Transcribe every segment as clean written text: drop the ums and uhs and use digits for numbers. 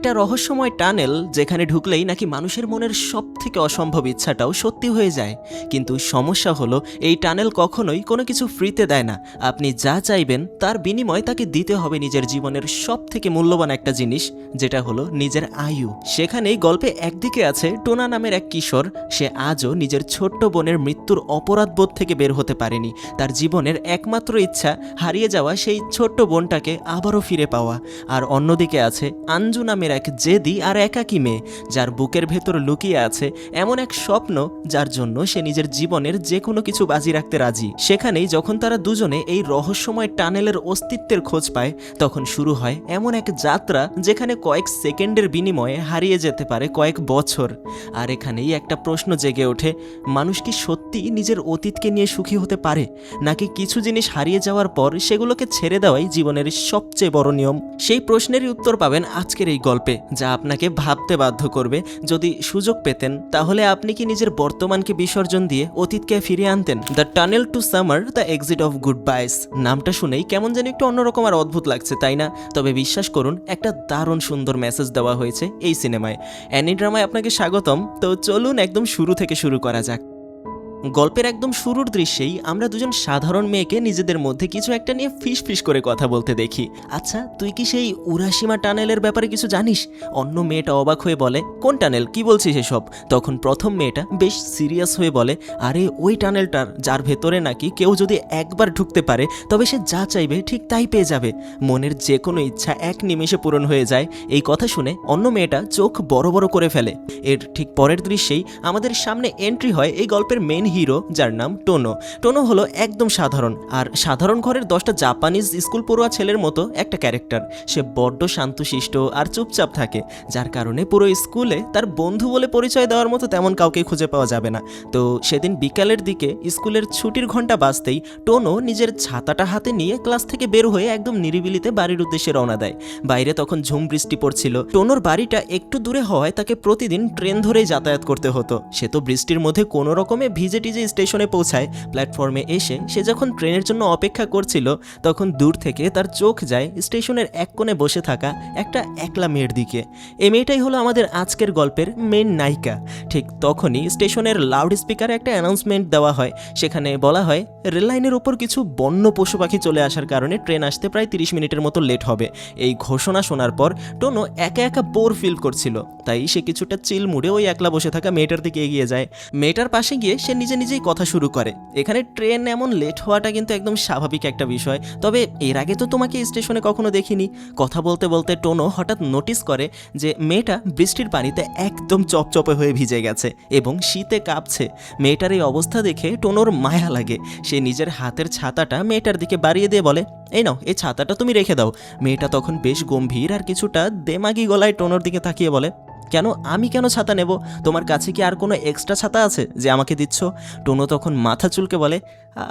একটা রহস্যময় টানেল যেখানে ঢুকলেই নাকি মানুষের মনের সবথেকে অসম্ভব ইচ্ছাটাও সত্যি হয়ে যায়। কিন্তু সমস্যা হলো এই টানেল কখনোই কোনো কিছু ফ্রিতে দেয় না। আপনি যা চাইবেন তার বিনিময়ে তাকে দিতে হবে নিজের জীবনের সবথেকে মূল্যবান একটা জিনিস, যেটা হলো নিজের আয়ু। সেখানেই গল্পে একদিকে আছে টোনা নামের এক কিশোর। সে আজও নিজের ছোট্ট বোনের মৃত্যুর অপরাধবোধ থেকে বের হতে পারেনি। তার জীবনের একমাত্র ইচ্ছা হারিয়ে যাওয়া সেই ছোট্ট বোনটাকে আবারও ফিরে পাওয়া। আর অন্যদিকে আছে আঞ্জু নামের এক জেদি আর একাকী মেয়ে, যার বুকের ভেতর লুকিয়ে আছে এমন এক স্বপ্ন যার জন্য সে নিজের জীবনের যে কোনো কিছু বাজি রাখতে রাজি। সেখানেই যখন তারা দুজনে এই রহস্যময় টানেলের অস্তিত্বের খোঁজ পায়, তখন শুরু হয় এমন এক যাত্রা যেখানে কয়েক সেকেন্ডের বিনিময়ে হারিয়ে যেতে পারে কয়েক বছর। আর এখানেই একটা প্রশ্ন জেগে ওঠে, মানুষ কি সত্যি নিজের অতীতকে নিয়ে সুখী হতে পারে, নাকি কিছু জিনিস হারিয়ে যাওয়ার পর সেগুলোকে ছেড়ে দেওয়াই জীবনের সবচেয়ে বড় নিয়ম? সেই প্রশ্নেরই উত্তর পাবেন আজকের এই গল্পে, যা আপনাকে ভাবতে বাধ্য করবে। যদি সুযোগ পেতেন তাহলে আপনি কি নিজের বর্তমানকে বিসর্জন দিয়ে অতীতকে ফিরিয়ে আনতেন? The tunnel to summer, the exit of goodbyes. নামটা শুনেই কেমন যেন একটু অন্যরকম আর অদ্ভুত লাগছে, তাই না? তবে বিশ্বাস করুন, একটা দারুণ সুন্দর মেসেজ দেওয়া হয়েছে এই সিনেমায়। অ্যানি ড্রামায় আপনাকে স্বাগতম। তো চলুন একদম শুরু থেকে শুরু করা যাক। গল্পের একদম শুরুর দৃশ্যেই আমরা দুজন সাধারণ মেয়েকে নিজেদের মধ্যে কিছু একটা নিয়ে ফিস ফিস করে কথা বলতে দেখি। আচ্ছা, তুই কি সেই উরাসীমা টানেলের ব্যাপারে কিছু জানিস? অন্য মেয়েটা অবাক হয়ে বলে, কোন টানেল, কি বলছিস এসব? তখন প্রথম মেয়েটা বেশ সিরিয়াস হয়ে বলে, আরে ওই টানেলটার যার ভেতরে নাকি কেউ যদি একবার ঢুকতে পারে তবে সে যা চাইবে ঠিক তাই পেয়ে যাবে। মনের যে কোনো ইচ্ছা এক নিমেষে পূরণ হয়ে যায়। এই কথা শুনে অন্য মেয়েটা চোখ বড় বড় করে ফেলে। এর ঠিক পরের দৃশ্যেই আমাদের সামনে এন্ট্রি হয় এই গল্পের মেন হিরো, যার নাম টোনো। টোনো হলো একদম সাধারণ আর সাধারণ ঘরের 10টা জাপানিজ স্কুল পড়ুয়া ছেলের মতো একটা ক্যারেক্টার। সে বড্ড শান্তশিষ্ট আর চুপচাপ থাকে, যার কারণে পুরো স্কুলে তার বন্ধু বলে পরিচয় দেওয়ার মতো তেমন কাউকে খুঁজে পাওয়া যাবে না। তো সেদিন বিকালের দিকে স্কুলের ছুটির ঘন্টা বাজতেই টোনো নিজের ছাতাটা হাতে নিয়ে ক্লাস থেকে বের হয়ে একদম নিরিবিলিতে বাড়ির উদ্দেশ্যে রওনা দেয়। বাইরে তখন ঝুম বৃষ্টি পড়ছিল। টোনোর বাড়িটা একটু দূরে হওয়ায় তাকে প্রতিদিন ট্রেন ধরেই যাতায়াত করতে হতো। সে তো বৃষ্টির মধ্যে কোনো রকমে ভিজে টিজে স্টেশনে পৌঁছায়। প্ল্যাটফর্মে এসে সে যখন ট্রেনের জন্য অপেক্ষা করছিল, তখন দূর থেকে তার চোখ যায় স্টেশনের এক কোণে বসে থাকা একটা একলা মেয়ের দিকে। এই মেয়েটাই হলো আমাদের আজকের গল্পের মেন নায়িকা। ঠিক তখনই স্টেশনের লাউড স্পিকারে একটা অ্যানাউন্সমেন্ট দেওয়া হয়। সেখানে বলা হয় রেল লাইনের ওপর কিছু বন্য পশু পাখি চলে আসার কারণে ট্রেন আসতে প্রায় 30 মিনিটের মতো লেট হবে। এই ঘোষণা শোনার পর টোনো একা একা বোর ফিল করছিল, তাই সে কিছুটা চিল মুড়ে ওই একলা বসে থাকা মেয়েটার দিকে এগিয়ে যায়। মেয়েটার পাশে গিয়ে সে নিজেই কথা শুরু করে। এখানে ট্রেন এমন লেট হওয়াটা কিন্তু একদম স্বাভাবিক একটা বিষয়, তবে এর আগে তো তোমাকে স্টেশনে কখনো দেখিনি। কথা বলতে বলতে টোনো হঠাৎ নোটিস করে যে মেয়েটা বৃষ্টির পানিতে একদম চপচপে হয়ে ভিজে গেছে এবং শীতে কাঁপছে। মেয়েটার এই অবস্থা দেখে টোনোর মায়া লাগে। সে নিজের হাতের ছাতাটা মেয়েটার দিকে বাড়িয়ে দিয়ে বলে, এই নাও, এই ছাতাটা তুমি রেখে দাও। মেয়েটা তখন বেশ গম্ভীর আর কিছুটা দেমাগি গলায় টোনোর দিকে তাকিয়ে বলে, কেন, আমি কেন ছাতা নেব? তোমার কাছে কি আর কোনো এক্সট্রা ছাতা আছে যে আমাকে দিচ্ছ? টোনো তখন মাথা চুলকে বলে,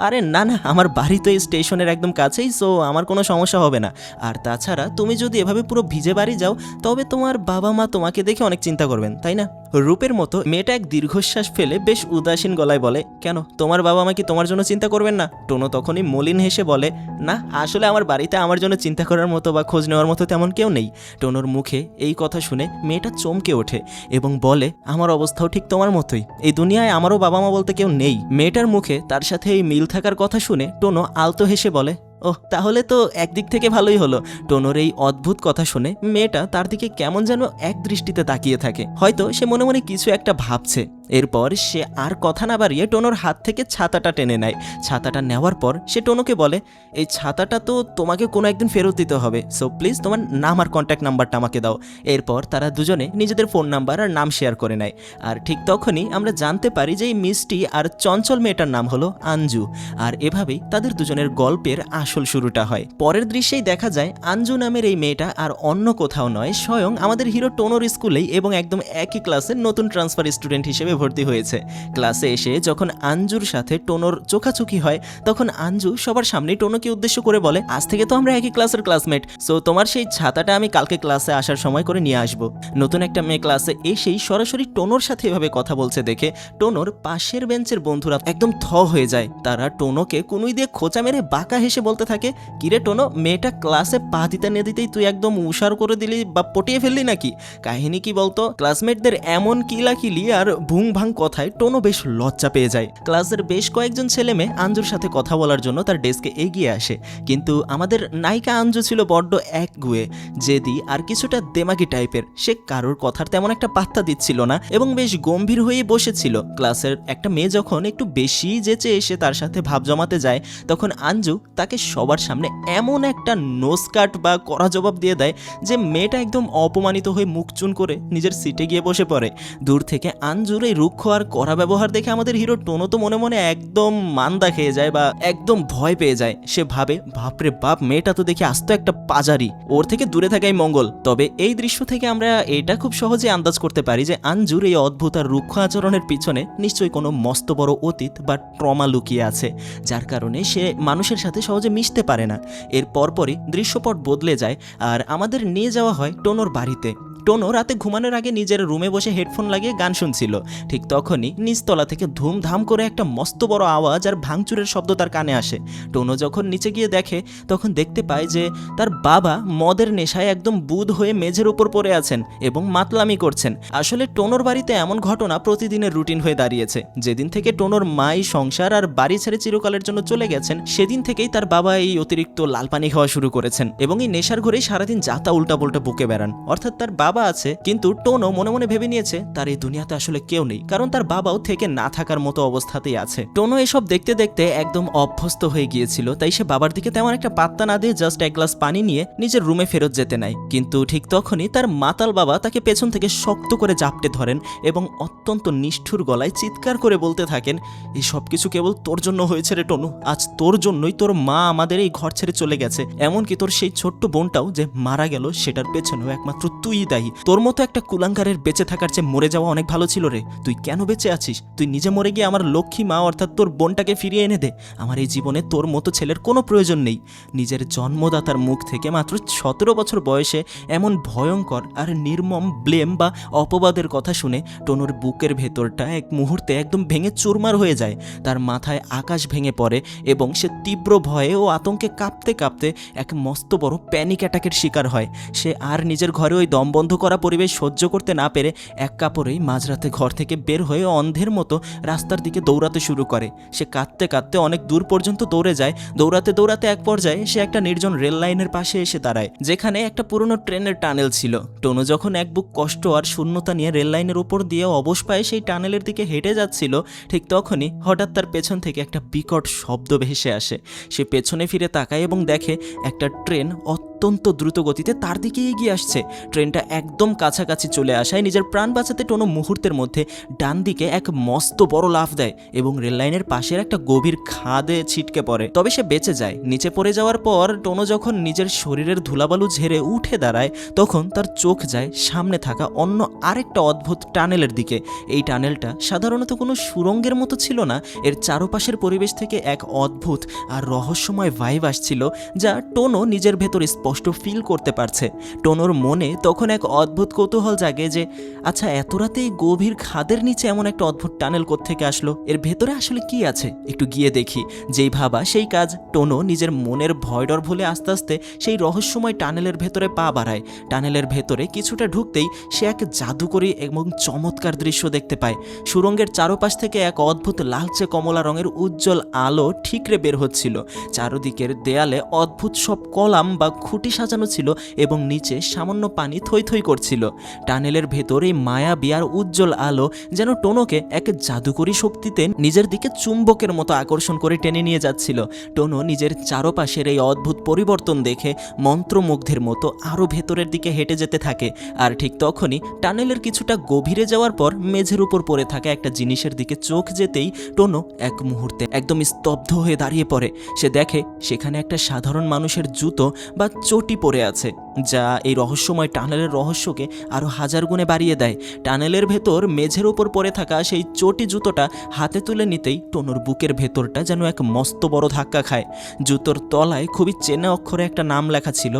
আরে না না, আমার বাড়ি তো এই স্টেশনের একদম কাছেই, সো আমার কোনো সমস্যা হবে না। আর তাছাড়া তুমি যদি এভাবে পুরো ভিজে বাড়ি যাও তবে তোমার বাবা মা তোমাকে দেখে অনেক চিন্তা করবেন, তাই না? রূপের মতো মেয়েটা এক দীর্ঘশ্বাস ফেলে বেশ উদাসীন গলায় বলে, কেন, তোমার বাবা মা কি তোমার জন্য চিন্তা করবেন না? টোনো তখনই মলিন হেসে বলে, না, আসলে আমার বাড়িতে আমার জন্য চিন্তা করার মতো বা খোঁজ নেওয়ার মতো তেমন কেউ নেই। টোনোর মুখে এই কথা শুনে মেয়েটা চমকে ওঠে এবং বলে, আমার অবস্থাও ঠিক তোমার মতোই। এই দুনিয়ায় আমারও বাবা মা বলতে কেউ নেই। মেয়েটার মুখে তার সাথে এই মিল থাকার কথা শুনে টোনো আলতো হেসে বলে, ওহ, তাহলে তো একদিক থেকে ভালোই হলো। টোনোর এই অদ্ভুত কথা শুনে মেয়েটা তার দিকে কেমন যেন এক দৃষ্টিতে তাকিয়ে থাকে। হয়তো সে মনে মনে কিছু একটা ভাবছে। এরপর সে আর কথা না বাড়িয়ে টোনোর হাত থেকে ছাতাটা টেনে নেয়। ছাতাটা নেওয়ার পর সে টোনোকে বলে, এই ছাতাটা তো তোমাকে কোনো একদিন ফেরত দিতে হবে, সো প্লিজ তোমার নাম আর কন্ট্যাক্ট নাম্বারটা আমাকে দাও। এরপর তারা দুজনে নিজেদের ফোন নাম্বার আর নাম শেয়ার করে নেয়। আর ঠিক তখনই আমরা জানতে পারি যে এই মিষ্টি আর চঞ্চল মেয়েটার নাম হলো আঞ্জু। আর এভাবেই তাদের দুজনের গল্পের আসল শুরুটা হয়। পরের দৃশ্যেই দেখা যায় আঞ্জু নামের এই মেয়েটা আর অন্য কোথাও নয়, স্বয়ং আমাদের হিরো টোনোর স্কুলেই এবং একদম একই ক্লাসে নতুন ট্রান্সফার স্টুডেন্ট হিসেবে ভর্তি হয়েছে। ক্লাসে এসে যখন আঞ্জুর সাথে টোনোর চোখাচোখি হয়, তখন আঞ্জু সবার সামনে টোনোকে উদ্দেশ্য করে বলে, আজ থেকে তো আমরা একই ক্লাসের ক্লাসমেট, সো তোমার সেই ছাতাটা আমি কালকে ক্লাসে আসার সময় করে নিয়ে আসবো। নতুন একটা মেয়ে ক্লাসে এসেই সরাসরি টোনোর সাথে এভাবে কথা বলছে দেখে টোনোর পাশের বেঞ্চের বন্ধুরা একদম থ হয়ে যায়। তারা টোনোকে কুনুই দিয়ে খোঁচা মেরে বাঁকা হেসে বলতে বলতে থাকে, কিরে টোনো, মেয়েটা ক্লাসে পা দিতে না দিতেই তুই একদম উষার করে দিলি বা পটিয়ে ফেললি নাকি? কাহিনী কি বলতো? ক্লাসমেটদের এমন কিলাকিলি আর ভুং ভাং কথায় টোনো বেশ লজ্জা পেয়ে যায়। ক্লাসের বেশ কয়েকজন ছেলে মেয়ে আঞ্জুর সাথে কথা বলার জন্য তার ডেস্কে এগিয়ে আসে, কিন্তু আমাদের নায়িকা আঞ্জু ছিল বড্ড একগুঁয়ে, জেদি আর কিছুটা দেমাগি টাইপের। সে কারোর কথার তেমন একটা পাত্তা দিচ্ছিল না এবং বেশ গম্ভীর হয়ে বসেছিল। ক্লাসের একটা মেয়ে যখন একটু বেশি যেচে এসে তার সাথে ভাব জমাতে যায়, তখন আঞ্জু তাকে সবার সামনে এমন একটা নোজ কাট বা কড়া জবাব দিয়ে দেয় যে মেয়েটা একদম অপমানিত হয়ে মুখ চুন করে নিজের সিটে গিয়ে বসে পড়ে। দূর থেকে আঞ্জুর এই রুক্ষ আর কড়া ব্যবহার দেখে আমাদের হিরো টোনো তো মনে মনে একদম মান্দা খেয়ে যায় বা একদম ভয় পেয়ে যায়। সে ভাবে, বাপরে বাপ, মেয়েটা তো দেখে আস্ত একটা পাজারি, ওর থেকে দূরে থাকাই মঙ্গল। তবে এই দৃশ্য থেকে আমরা এটা খুব সহজে আন্দাজ করতে পারি যে আঞ্জুর এই অদ্ভুত আর রুক্ষ আচরণের পিছনে নিশ্চয়ই কোনো মস্ত বড় অতীত বা ট্রমা লুকিয়ে আছে, যার কারণে সে মানুষের সাথে সহজে মিশতে পারে না। এর পরপরই দৃশ্যপট বদলে যায় আর আমাদের নিয়ে যাওয়া হয় টোনোর বাড়িতে। টোনো রাতে ঘুমানোর আগে নিজের রুমে বসে হেডফোন লাগিয়ে গান শুনছিল। ঠিক তখনই নিচতলা থেকে ধুমধাম করে একটা মস্ত বড় আওয়াজ আর ভাঙচুরের শব্দ তার কানে আসে। টোনো যখন নিচে গিয়ে দেখে, তখন দেখতে পায় যে তার বাবা মদের নেশায় একদম বুঁদ হয়ে মেঝের উপর পড়ে আছেন এবং মাতলামি করছেন। আসলে টোনোর বাড়িতে এমন ঘটনা প্রতিদিনের রুটিন হয়ে দাঁড়িয়েছে। যেদিন থেকে টোনোর মাই সংসার আর বাড়ি ছেড়ে চিরকালের জন্য চলে গেছেন, সেদিন থেকেই তার বাবা এই অতিরিক্ত লাল পানি খাওয়া শুরু করেছেন এবং এই নেশার ঘরেই সারাদিন যাতা উল্টাপাল্টা বুকে বেড়ান। অর্থাৎ তার বাবা আছে, কিন্তু টোনো মনে মনে ভেবে নিয়েছে তার এই দুনিয়াতে আসলে কেউ নেই, কারণ তার বাবাও থেকে না থাকার মতো অবস্থাতেই আছে। টোনো এসব দেখতে দেখতে একদম অভ্যস্ত হয়ে গিয়েছিল, তাই সে বাবার দিকে তেমন একটা পাত্তা না দিয়ে জাস্ট এক গ্লাস পানি নিয়ে নিজের রুমে ফেরত যেতে নেয়। কিন্তু ঠিক তখনই তার মাতাল বাবা তাকে পেছন থেকে শক্ত করে জাপটে ধরেন এবং অত্যন্ত নিষ্ঠুর গলায় চিৎকার করে বলতে থাকেন, এই সব কিছু কেবল তোর জন্য হয়েছে রে টোনো, আজ তোর জন্যই তোর মা আমাদের এই ঘর ছেড়ে চলে গেছে, এমনকি তোর সেই ছোট্ট বোনটাও যে মারা গেল সেটার পেছনেও একমাত্র তুই দায়ী। তোর মতো একটা কুলাঙ্গারের বেঁচে থাকার চেয়ে মরে যাওয়া অনেক ভালো ছিল রে। তুই কেন বেঁচে আছিস? তুই নিজে মরে গিয়ে আমার লক্ষ্মী মা অর্থাৎ তোর বোনটাকে ফিরিয়ে এনে দে। আমার এই জীবনে তোর মতো ছেলের কোনো প্রয়োজন নেই। নিজের জন্মদাতার মুখ থেকে মাত্র 17 বছর বয়সে এমন ভয়ঙ্কর আর নির্মম ব্লেম বা অপবাদের কথা শুনে টোনোর বুকের ভেতরটা এক মুহূর্তে একদম ভেঙে চুরমার হয়ে যায়। তার মাথায় আকাশ ভেঙে পড়ে এবং সে তীব্র ভয়ে ও আতঙ্কে কাঁপতে কাঁপতে এক মস্ত বড় প্যানিক অ্যাটাকের শিকার হয়। সে আর নিজের ঘরে ওই দমবন্ধ করা পরিবেশ সহ্য করতে না পেরে এক কাপড়েই মাঝরাতে ঘর থেকে বের হয়ে অন্ধের মতো রাস্তার দিকে দৌড়াতে শুরু করে। সে কাঁদতে কাঁদতে অনেক দূর পর্যন্ত দৌড়ে যায়। দৌড়াতে দৌড়াতে এক পর্যায়ে সে একটা নির্জন রেল লাইনের পাশে এসে দাঁড়ায়, যেখানে একটা পুরনো ট্রেনের টানেল ছিল। টোনো যখন এক বুক কষ্ট আর শূন্যতা নিয়ে রেল লাইনের উপর দিয়ে অবশ পায়ে সেই টানেলের দিকে হেঁটে যাচ্ছিল, ঠিক তখনই হঠাৎ তার পেছন থেকে একটা বিকট শব্দ ভেসে আসে। সে পেছনে ফিরে তাকায় এবং দেখে একটা ট্রেন অত্যন্ত দ্রুত গতিতে তার দিকে এগিয়ে আসছে। ট্রেনটা একদম কাছাকাছি চলে আসায় নিজের প্রাণ বাঁচাতে টোনো মুহূর্তের মধ্যে ডান দিকে এক মস্ত বড় লাফ দেয় এবং রেল লাইনের পাশের একটা গভীর খাদে ছিটকে পড়ে। তবে সে বেঁচে যায়। নিচে পড়ে যাওয়ার পর টোনো যখন নিজের শরীরের ধুলাবালু ঝেড়ে উঠে দাঁড়ায়, তখন তার চোখ যায় সামনে থাকা অন্য আরেকটা অদ্ভুত টানেলের দিকে। এই টানেলটা সাধারণত কোনো সুড়ঙ্গের মতো ছিল না, এর চারপাশের পরিবেশ থেকে এক অদ্ভুত আর রহস্যময় ভাইব আসছিল, যা টোনো নিজের ভেতর স্পষ্ট ফিল করতে পারছে। টোনোর মনে তখন এক অদ্ভুত কৌতূহল জাগে যে আচ্ছা, এত রাতে এই গভীর খাদের নিচে এমন একটা অদ্ভুত টানেল কোত্থেকে আসলো, এর ভেতরে আসলে কি আছে, একটু গিয়ে দেখি। যেই ভাবা সেই কাজ। টোনো নিজের মনের ভয় ডর ভুলে আস্তে আস্তে সেই রহস্যময় টানেলের ভেতরে পা বাড়ায়। টানেলের ভেতরে কিছুটা ঢুকতেই সে এক জাদুকরী এবং চমৎকার দৃশ্য দেখতে পায়। সুড়ঙ্গের চারপাশ থেকে এক অদ্ভুত লালচে কমলা রঙের উজ্জ্বল আলো ঠিকরে বের হচ্ছিল। চারদিকের দেয়ালে অদ্ভুত সব কলাম বা খুঁটি সাজানো ছিল এবং নিচে সামান্য পানি থই থই করছিল। টানেলের ভেতর এই মায়াবী আর উজ্জ্বল আলো যেন টোনোকে এক জাদুকরী শক্তিতে নিজের দিকে চুম্বকের মতো আকর্ষণ করে টেনে নিয়ে যাচ্ছিল। টোনো নিজের চারপাশের এই অদ্ভুত পরিবর্তন দেখে মন্ত্রমুগ্ধের মতো আরও ভেতরের দিকে হেঁটে যেতে থাকে। আর ঠিক তখনই টানেলের কিছুটা গভীরে যাওয়ার পর মেঝের উপর পড়ে থাকা একটা জিনিসের দিকে চোখ যেতেই টোনো এক মুহূর্তে একদম স্তব্ধ হয়ে দাঁড়িয়ে পড়ে। সে দেখে সেখানে একটা সাধারণ মানুষের জুতো বা চটি পড়ে আছে, যা এই রহস্যময় টানেলের রহস্যকে আরও হাজার গুণে বাড়িয়ে দেয়। টানেলের ভেতর মেঝের উপর পড়ে থাকা সেই চটি জুতোটা হাতে তুলে নিতেই টোনোর বুকের ভেতরটা যেন এক মস্ত বড় ধাক্কা খায়। জুতোর তলায় খুবই চেনা অক্ষরে একটা নাম লেখা ছিল,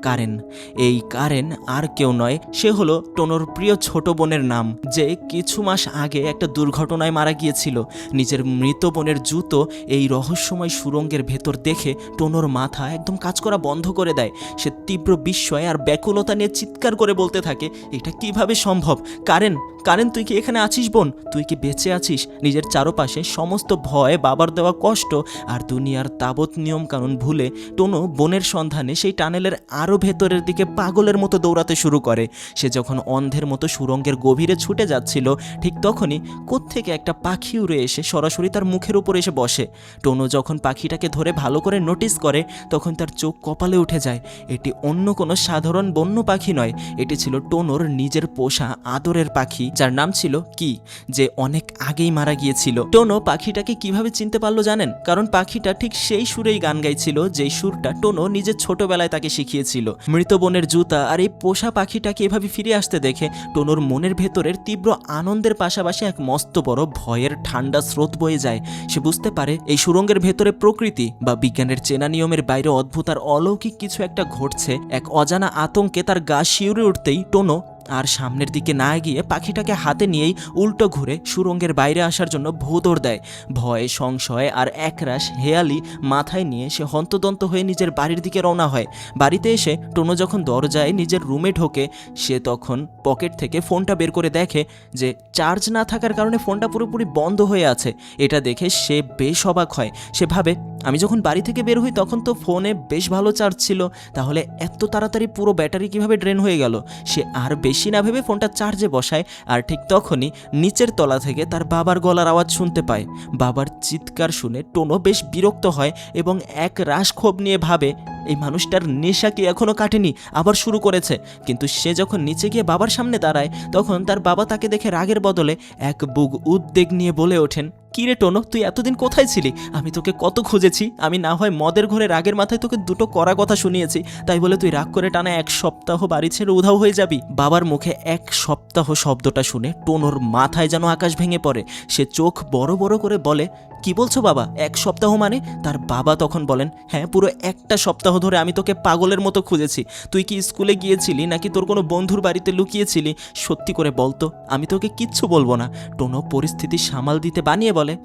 কারেন। এই কারেন আর কেউ নয়, সে হলো টোনোর প্রিয় ছোট বোনের নাম, যে কিছু মাস আগে একটা দুর্ঘটনায় মারা গিয়েছিল। নিজের মৃত বোনের জুতো এই রহস্যময় সুড়ঙ্গের ভেতর দেখে টোনোর মাথা একদম কাজ করা বন্ধ করে দেয়। সে তীব্র বিস্ময় আর ব্যাকুলতা নিয়ে চিৎকার করে বলতে থাকে, এটা কিভাবে সম্ভব? কারেন, কারেন, তুই কি এখানে আছিস বোন? তুই কি বেঁচে আছিস? নিজের চারপাশে সমস্ত ভয়, বাবার দেওয়া কষ্ট আর দুনিয়ার তাবৎ নিয়মকানুন ভুলে টোনো বোনের সন্ধানে সেই টানেলের আরও ভেতরের দিকে পাগলের মতো দৌড়াতে শুরু করে। সে যখন অন্ধের মতো সুড়ঙ্গের গভীরে ছুটে যাচ্ছিল, ঠিক তখনই কোত্থেকে একটা পাখি উড়ে এসে সরাসরি তার মুখের উপর এসে বসে। টোনো যখন পাখিটাকে ধরে ভালো করে নোটিস করে, তখন তার চোখ কপালে উঠে যায়। এটি অন্য কোনো সাধারণ বন্য পাখি নয়, এটি ছিল টোনোর নিজের পোষা আদরের পাখি, যার নাম ছিল কি, যে অনেক আগেই মারা গিয়েছিল। টোনো পাখিটাকে কিভাবে চিনতে পারলো জানেন? কারণ পাখিটা ঠিক সেই সুরেই গান গাইছিল যেই সুরটা টোনো নিজের ছোটবেলায় তাকে শিখিয়েছিল। মৃত বোনের জুতা আর এই পোষা পাখিটাকে এভাবে ফিরে আসতে দেখে টোনোর মনের ভেতরের তীব্র আনন্দের পাশাপাশি এক মস্ত বড় ভয়ের ঠান্ডা স্রোত বয়ে যায়। সে বুঝতে পারে এই সুড়ঙ্গের ভেতরে প্রকৃতি বা বিজ্ঞানের চেনা নিয়মের বাইরে অদ্ভুত আর অলৌকিক কিছু একটা ঘটছে। এক অজানা আতঙ্কে তার গা শিউরে উঠতেই টোনো আর সামনের দিকে না গিয়ে পাখিটাকে হাতে নিয়েই উল্টো ঘুরে সুড়ঙ্গের বাইরে আসার জন্য ভোঁদড় দেয়। ভয়, সংশয় আর একরাশ হেয়ালি মাথায় নিয়ে সে হন্তদন্ত হয়ে নিজের বাড়ির দিকে রওনা হয়। বাড়িতে এসে টোনো যখন দরজায় নিজের রুমে ঢোকে, সে তখন পকেট থেকে ফোনটা বের করে দেখে যে চার্জ না থাকার কারণে ফোনটা পুরোপুরি বন্ধ হয়ে আছে। এটা দেখে সে বেশ অবাক হয়। সে ভাবে, আমি যখন বাড়ি থেকে বের হই তখন তো ফোনে বেশ ভালো চার্জ ছিল, তাহলে এত তাড়াতাড়ি পুরো ব্যাটারি কিভাবে ড্রেন হয়ে গেল? সে আর বেশি না ভেবে ফোনটা চার্জে বসায়। আর ঠিক তখনই নিচের তলা থেকে তার বাবার গলার আওয়াজ শুনতে পায়। বাবার চিৎকার শুনে টোনো বেশ বিরক্ত হয় এবং এক রাশ ক্ষোভ নিয়ে ভাবে, এই মানুষটার নেশা কি এখনো কাটেনি, আবার শুরু করেছে। কিন্তু সে যখন নিচে গিয়ে বাবার সামনে দাঁড়ায়, তখন তার বাবা তাকে দেখে রাগের বদলে এক বুক উদ্বেগ নিয়ে বলে ওঠেন, কিরে টোনো, তুই এতদিন কোথায় ছিলি? আমি তোকে কত খুঁজেছি। আমি না হয় মদের ঘরে রাগের মাথায় তোকে দুটো কড়া কথা শুনিয়েছি, তাই বলে তুই রাগ করে টানা 1 সপ্তাহ বাড়ি ছেড়ে উধাও হয়ে যাবি? বাবার মুখে 1 সপ্তাহ শব্দটা শুনে টোনোর মাথায় যেন আকাশ ভেঙে পড়ে। সে চোখ বড় বড় করে বলে, কি বলছো বাবা, 1 সপ্তাহ মানে? তার বাবা তখন বলেন, হ্যাঁ, পুরো 1টা সপ্তাহ ধরে আমি তোকে পাগলের মতো খুঁজেছি। তুই কি স্কুলে গিয়েছিলি নাকি তোর কোনো বন্ধুর বাড়িতে লুকিয়েছিলি? সত্যি করে বলতো, আমি তোকে কিচ্ছু বলবো না। টোনো পরিস্থিতি সামাল দিতে বানিয়ে বলে,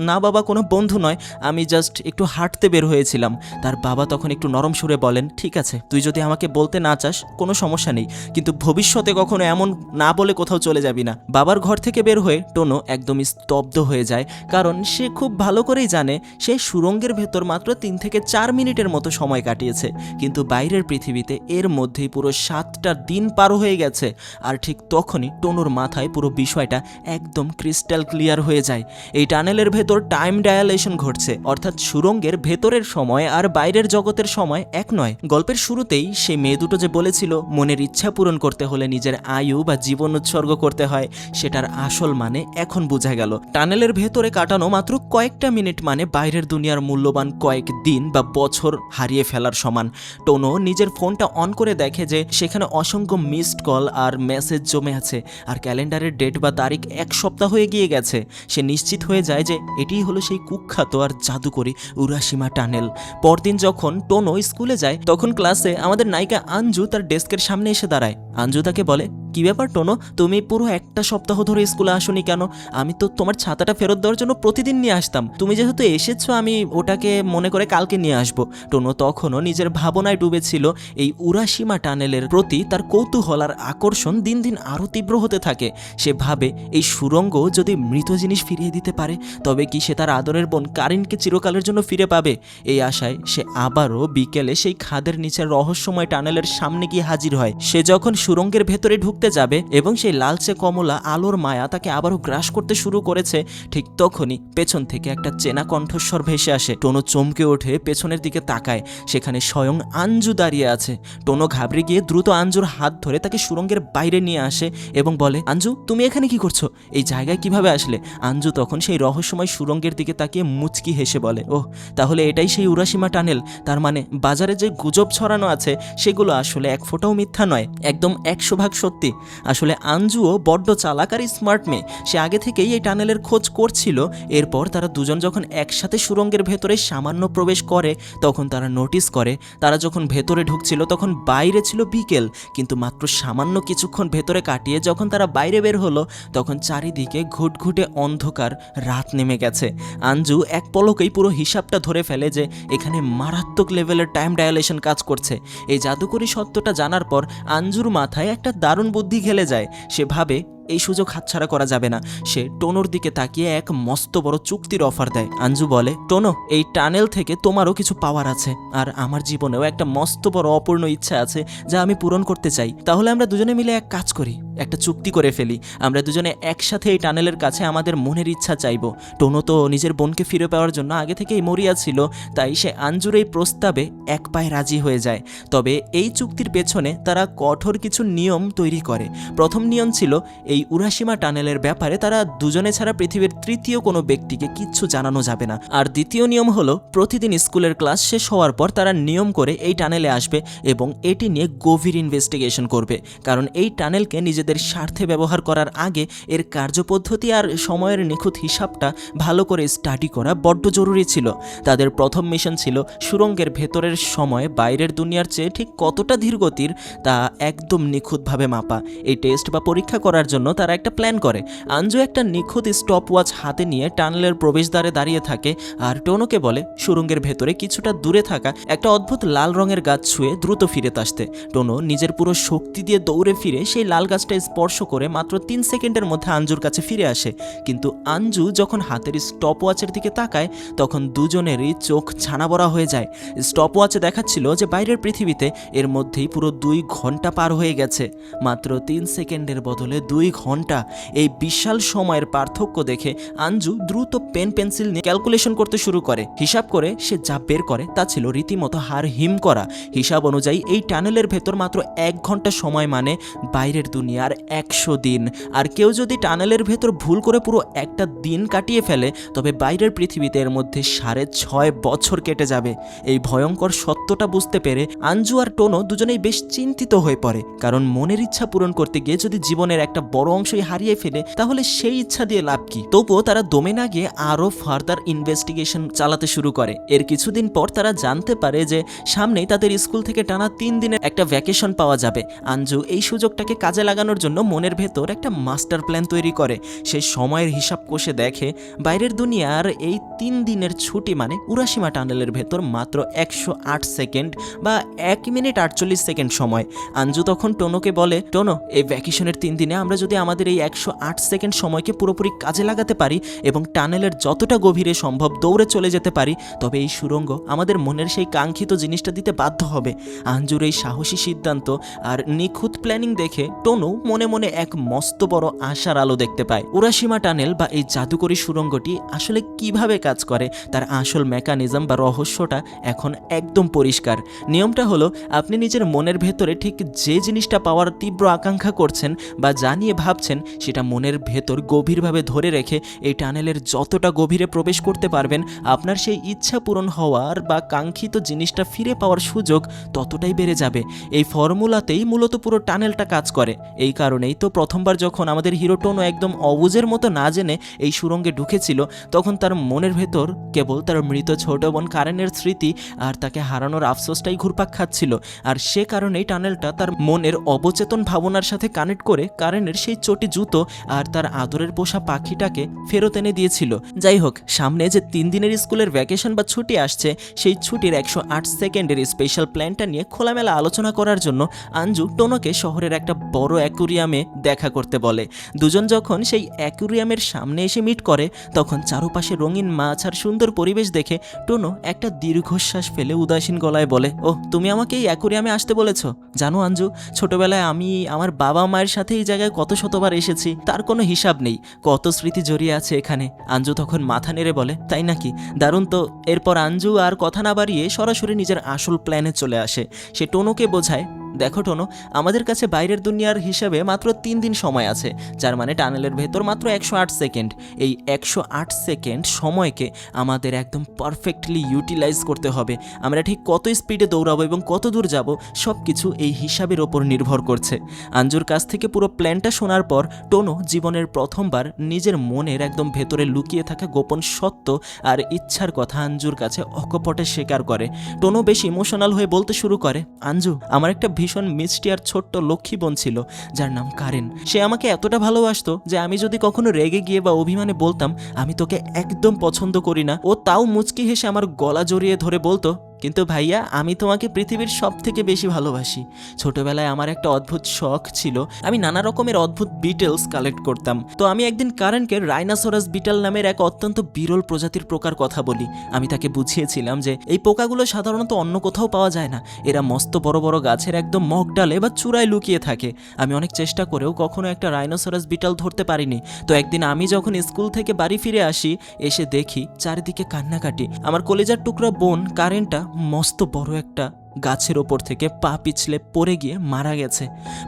না বাবা, কোনো বন্ধু নয়, আমি জাস্ট একটু হাঁটতে বের হয়েছিলাম। তার বাবা তখন একটু নরম সুরে বলেন, ঠিক আছে, তুই যদি আমাকে বলতে না চাস কোনো সমস্যা নেই, কিন্তু ভবিষ্যতে কখনো এমন না বলে কোথাও চলে যাবি না। বাবার ঘর থেকে বের হয়ে টোনো একদমই স্তব্ধ হয়ে যায়, কারণ সে খুব ভালো করেই জানে সে সুড়ঙ্গের ভেতর মাত্র 3 থেকে 4 মিনিটের মতো সময় কাটিয়েছে, কিন্তু বাইরের পৃথিবীতে এর মধ্যেই পুরো 7টা দিন পার হয়ে গেছে। আর ঠিক তখনই টোনোর মাথায় পুরো বিষয়টা একদম ক্রিস্টাল ক্লিয়ার হয়ে যায়। এই টানেলের ভেতর টাইম ডায়ালেশন ঘটছে, অর্থাৎ সুড়ঙ্গের ভেতরের সময় আর বাইরের জগতের সময় এক নয়। গল্পের শুরুতেই সেই মেয়ে দুটো যে বলেছিল মনের ইচ্ছা পূরণ করতে হলে নিজের আয়ু বা জীবন উৎসর্গ করতে হয়, সেটার আসল মানে এখন বোঝা গেল। টানেলের ভেতরে কাটানো মাত্র কয়েকটা মিনিট মানে বাইরের দুনিয়ার মূল্যবান কয়েক দিন বা বছর হারিয়ে ফেলার সমান। টোনো নিজের ফোনটা অন করে দেখে যে সেখানে অসংখ্য মিসড কল আর মেসেজ জমে আছে, আর ক্যালেন্ডারের ডেট বা তারিখ 1 সপ্তাহ হয়ে গিয়ে গেছে। সে নিশ্চিত হয়ে যায় যে এটিই হলো সেই কুখ্যাত আর জাদুকরী উরাশিমা টানেল। পরদিন যখন টোনো স্কুলে যায়, তখন ক্লাসে আমাদের নায়িকা আঞ্জু তার ডেস্কের সামনে এসে দাঁড়ায়। আঞ্জু তাকে বলে, কি ব্যাপার টোনো, তুমি পুরো 1টা সপ্তাহ ধরে স্কুলে আসোনি কেন? আমি তো তোমার ছাতাটা ফেরত দেওয়ার জন্য প্রতিদিন নিয়ে আসতাম। তুমি যেহেতু এসেছো, আমি ওটাকে মনে করে কালকে নিয়ে আসবো। টোনো তখনও নিজের ভাবনায় ডুবেছিল। এই উরাশিমা টানেলের প্রতি তার কৌতূহল আর আকর্ষণ দিন দিন আরও তীব্র হতে থাকে। সে ভাবে, এই সুড়ঙ্গ যদি মৃত জিনিস ফিরিয়ে দিতে পারে, তবে কি সে তার আদরের বোন কারিনকে চিরকালের জন্য ফিরে পাবে? এই আশায় সে আবারও বিকেলে সেই খাদের নিচের রহস্যময় টানেলের সামনে গিয়ে হাজির হয়। সে যখন সুড়ঙ্গের ভেতরে ঢুকতে যাবে এবং সেই লালচে কমলা আলোর মায়া তাকে আবারও গ্রাস করতে শুরু করেছে, ঠিক তখনই পেছন থেকে একটা চেনা কণ্ঠস্বর ভেসে আসে। টোনো চমকে ওঠে, পেছনের দিকে তাকায়। সেখানে স্বয়ং আঞ্জু দাঁড়িয়ে আছে। টোনো ঘাবড়ে গিয়ে দ্রুত আঞ্জুর হাত ধরে তাকে সুড়ঙ্গের বাইরে নিয়ে আসে এবং বলে, আঞ্জু, তুমি এখানে কি করছো? এই জায়গায় কিভাবে আসলে? আঞ্জু তখন সেই রহস্যময় সুড়ঙ্গের দিকে তাকিয়ে মুচকি হেসে বলে, ওহ, তাহলে এটাই সেই উরাশিমা টানেল। তার মানে বাজারে যে গুজব ছড়ানো আছে সেগুলো আসলে 1 ফোঁটাও মিথ্যা নয়, একদম 100 ভাগ সত্যি। আসলে আঞ্জুও বড্ড চালাক আর স্মার্ট মেয়ে, সে আগে থেকেই এই টানেলের খোঁজ করছিল। এরপর তারা দুজন যখন একসাথে সুড়ঙ্গের ভেতরে সামান্য প্রবেশ করে তখন তারা নোটিস করে তারা যখন ভেতরে ঢুকছিল তখন বাইরে ছিল বিকেল, কিন্তু মাত্র সামান্য কিছুক্ষণ ভেতরে কাটিয়ে যখন তারা বাইরে বের হলো তখন চারিদিকে ঘুটঘুটে অন্ধকার, রাত নেমে গেছে। আঞ্জু এক পলকেই পুরো হিসাবটা ধরে ফেলে যে এখানে মারাত্মক লেভেলের টাইম ডায়ালেশন কাজ করছে। এই জাদুকরী সত্যটা জানার পর আঞ্জুর মাথায় একটা দারুণ বুদ্ধি খেলে যায়। সে ভাবে এই সুযোগ হাতছাড়া করা যাবে না। সে টোনোর দিকে তাকিয়ে এক মস্ত বড় চুক্তির অফার দেয়। আঞ্জু বলে, টোনো, এই টানেল থেকে তোমারও কিছু পাওয়ার আছে, আর আমার জীবনেও একটা মস্ত বড় অপূর্ণ ইচ্ছা আছে যা আমি পূরণ করতে চাই। তাহলে আমরা দুজনে মিলে এক কাজ করি, একটা চুক্তি করে ফেলি। আমরা দুজনে একসাথে এই টানেলের কাছে আমাদের মনের ইচ্ছা চাইব। টোনো তো নিজের বোনকে ফিরে পাওয়ার জন্য আগে থেকেই মরিয়া ছিল, তাই সে আঞ্জুর এই প্রস্তাবে এক পায়ে রাজি হয়ে যায়। তবে এই চুক্তির পেছনে তারা কঠোর কিছু নিয়ম তৈরি করে। প্রথম নিয়ম ছিল এই উরাশিমা টানেলের ব্যাপারে তারা দুজনে ছাড়া পৃথিবীর তৃতীয় কোনো ব্যক্তিকে কিচ্ছু জানানো যাবে না। আর দ্বিতীয় নিয়ম হলো প্রতিদিন স্কুলের ক্লাস শেষ হওয়ার পর তারা নিয়ম করে এই টানেলে আসবে এবং এটি নিয়ে গভীর ইনভেস্টিগেশন করবে, কারণ এই টানেলকে নিজেদের স্বার্থে ব্যবহার করার আগে এর কার্যপদ্ধতি আর সময়ের নিখুঁত হিসাবটা ভালো করে স্টাডি করা বড্ড জরুরি ছিল। তাদের প্রথম মিশন ছিল সুড়ঙ্গের ভেতরের সময় বাইরের দুনিয়ার চেয়ে ঠিক কতটা ধীরগতির তা একদম নিখুঁতভাবে মাপা। এই টেস্ট বা পরীক্ষা করার জন্য তারা একটা প্ল্যান করে। আঞ্জু একটা নিখুঁত স্টপ ওয়াচ হাতে নিয়ে টানেলের প্রবেশদ্বারে দাঁড়িয়ে থাকে আর টোনোকে বলে সুড়ঙ্গের ভেতরে কিছুটা দূরে থাকা একটা অদ্ভুত লাল রঙের গাছ ছুঁয়ে দ্রুত ফিরে আসতে। টোনো নিজের পুরো শক্তি দিয়ে দৌড়ে ফিরে সেই লাল গাছটা স্পর্শ করে মাত্র 3 সেকেন্ডের মধ্যে আঞ্জুর কাছে ফিরে আসে। কিন্তু আঞ্জু যখন হাতের স্টপ ওয়াচের দিকে তাকায় তখন দুজনেরই চোখ ছানাবড়া হয়ে যায়। স্টপ ওয়াচে দেখাচ্ছিল যে বাইরের পৃথিবীতে এর মধ্যেই পুরো 2 ঘন্টা পার হয়ে গেছে। মাত্র 3 সেকেন্ডের বদলে 2 ঘন্টা, এই বিশাল সময়ের পার্থক্য দেখে আঞ্জু দ্রুত পেন্সিল নিয়ে ক্যালকুলেশন করতে শুরু করে। হিসাব করে সে যা বের করে তা ছিল রীতিমতো হাড় হিম করা। হিসাব অনুযায়ী এই টানেলের ভেতর মাত্র 1 ঘন্টা সময় মানে বাইরের দুনিয়ার 100 দিন। আর কেউ যদি টানেলের ভেতর ভুল করে পুরো একটা দিন কাটিয়ে ফেলে তবে বাইরের পৃথিবীতে এর মধ্যে 6.5 বছর কেটে যাবে। এই ভয়ঙ্কর সত্যটা বুঝতে পেরে আঞ্জু আর টোনো দুজনেই বেশ চিন্তিত হয়ে পড়ে, কারণ মনের ইচ্ছা পূরণ করতে গিয়ে যদি জীবনের একটা বড় অংশই হারিয়ে ফেলে তাহলে সেই ইচ্ছা দিয়ে লাভ কি। তবুও তারা দমে না গিয়ে আরও ফার্দার ইনভেস্টিগেশন চালাতে শুরু করে। এর কিছুদিন পর তারা জানতে পারে যে সামনেই তাদের স্কুল থেকে টানা 3 দিনের একটা ভ্যাকেশন পাওয়া যাবে। আঞ্জু এই সুযোগটাকে কাজে লাগানোর জন্য মনের ভেতর একটা মাস্টার প্ল্যান তৈরি করে। সে সময়ের হিসাব কষে দেখে বাইরের দুনিয়ার এই 3 দিনের ছুটি মানে উরাশিমা টানেলের ভেতর মাত্র 108 সেকেন্ড বা 1 মিনিট 48 সেকেন্ড সময়। আঞ্জু তখন টোনোকে বলে, টোনো, এই ভ্যাকেশনের 3 দিনে আমরা যদি আমাদের এই 108 সেকেন্ড সময়কে পুরোপুরি কাজে লাগাতে পারি এবং টানেলের যতটা গভীরে সম্ভব দৌড়ে চলে যেতে পারি তবে এই সুড়ঙ্গ আমাদের মনের সেই কাঙ্ক্ষিত জিনিসটা দিতে বাধ্য হবে। আঞ্জুর এই সাহসী সিদ্ধান্ত আর নিখুঁত প্ল্যানিং দেখে টোনো মনে মনে এক মস্ত বড় আশার আলো দেখতে পায়। উরাশিমা টানেল বা এই জাদুকরী সুড়ঙ্গটি আসলে কিভাবে কাজ করে তার আসল মেকানিজম বা রহস্যটা এখন একদম পরিষ্কার। নিয়মটা হলো আপনি নিজের মনের ভেতরে ঠিক যে জিনিসটা পাওয়ার তীব্র আকাঙ্ক্ষা করছেন বা যা নিয়ে ভাবছেন সেটা মনের ভেতর গভীরভাবে ধরে রেখে এই টানেলের যতটা গভীরে প্রবেশ করতে পারবেন আপনার সেই ইচ্ছা পূরণ হওয়ার বা কাঙ্ক্ষিত জিনিসটা ফিরে পাওয়ার সুযোগ ততটাই বেড়ে যাবে। এই ফর্মুলাতেই মূলত পুরো টানেলটা কাজ করে। এই কারণেই তো প্রথমবার যখন আমাদের হিরো টোনো একদম অবুঝের মতো না জেনে এই সুড়ঙ্গে ঢুকেছিল তখন তার মনের ভেতর কেবল তার মৃত ছোট বোন কারেনের স্মৃতি আর তাকে হারানোর আফসোসটাই ঘুরপাক খাচ্ছিল। আর সে কারণেই টানেলটা তার মনের অবচেতন ভাবনার সাথে কানেক্ট করে কারেনের সেই চটি জুতো আর তার আদরের পোষা পাখিটাকে ফেরত এনে দিয়েছিল। যাই হোক, সামনে যে 3 দিনের স্কুলের ভ্যাকেশন বা ছুটি আসছে সেই ছুটির 108 সেকেন্ডের স্পেশাল প্ল্যানটা নিয়ে খোলামেলা আলোচনা করার জন্য আঞ্জু টোনোকে শহরের একটা বড় অ্যাকুরিয়ামে দেখা করতে বলে। দুজন যখন সেই অ্যাকুরিয়ামের সামনে এসে মিট করে তখন চারপাশে রঙিন মাছ আর সুন্দর পরিবেশ দেখে টোনো একটা দীর্ঘশ্বাস ফেলে উদাসীন গলায় বলে, ও তুমি আমাকে এই অ্যাকুরিয়ামে আসতে বলেছো? জানো আঞ্জু, ছোটবেলায় আমি আমার বাবা মায়ের সাথে এই জায়গায় কত শতবার এসেছি, তার কোনো হিসাব নেই। কত স্মৃতি জড়িয়ে আছে এখানে। আঞ্জু তখন মাথা নেড়ে বলে, তাই নাকি? দারুণ তো। এরপর আঞ্জু আর কথা না বাড়িয়ে সরাসরি নিজের আসল প্ল্যানে চলে আসে। সে টোনোকে বোঝায়, দেখো টোনো, আমাদের কাছে বাইরের দুনিয়ার হিসাবে মাত্র 3 দিন সময় আছে, যার মানে টানেলের ভেতর মাত্র 108 সেকেন্ড। এই 108 সেকেন্ড সময়কে আমাদের একদম পারফেক্টলি ইউটিলাইজ করতে হবে। আমরা ঠিক কত স্পিডে দৌড়াবো এবং কত দূর যাব সব কিছু এই হিসাবের ওপর নির্ভর করছে। আঞ্জুর কাছ থেকে পুরো প্ল্যানটা শোনার পর টোনো জীবনের প্রথমবার নিজের মনের একদম ভেতরে লুকিয়ে থাকা গোপন সত্য আর ইচ্ছার কথা আঞ্জুর কাছে অকপটে স্বীকার করে। টোনো বেশ ইমোশনাল হয়ে বলতে শুরু করে, আঞ্জু, আমার একটা ভীষণ মিষ্টি আর ছোট্ট লক্ষ্মী বোন ছিল যার নাম কারেন। সে আমাকে এতটা ভালোবাসতো যে আমি যদি কখনো রেগে গিয়ে বা অভিমানে বলতাম আমি তোকে একদম পছন্দ করি না, ও তাও মুচকি হেসে আমার গলা জড়িয়ে ধরে বলতো, কিন্তু ভাইয়া, আমি তোমাকে পৃথিবীর সব থেকে বেশি ভালোবাসি। ছোটবেলায় আমার একটা অদ্ভুত শখ ছিল, আমি নানা রকমের অদ্ভুত বিটেলস কালেক্ট করতাম। তো আমি একদিন কারেনকে রাইনোসরাস বিটেল নামের এক অত্যন্ত বিরল প্রজাতির পোকার কথা বলি। আমি তাকে বুঝিয়েছিলাম যে এই পোকাগুলো সাধারণত অন্য কোথাও পাওয়া যায় না, এরা মস্ত বড় বড় গাছের একদম মগডালে বা চূড়ায় লুকিয়ে থাকে। আমি অনেক চেষ্টা করেও কখনো একটা রাইনোসরাস বিটেল ধরতে পারিনি। তো একদিন আমি যখন স্কুল থেকে বাড়ি ফিরে আসি, এসে দেখি চারিদিকে কান্নাকাটি। আমার কলেজার টুকরা বোন কারেনটা মস্ত বড় একটা গাছের ওপর থেকে পা পিছলে পড়ে গিয়ে মারা গেছে।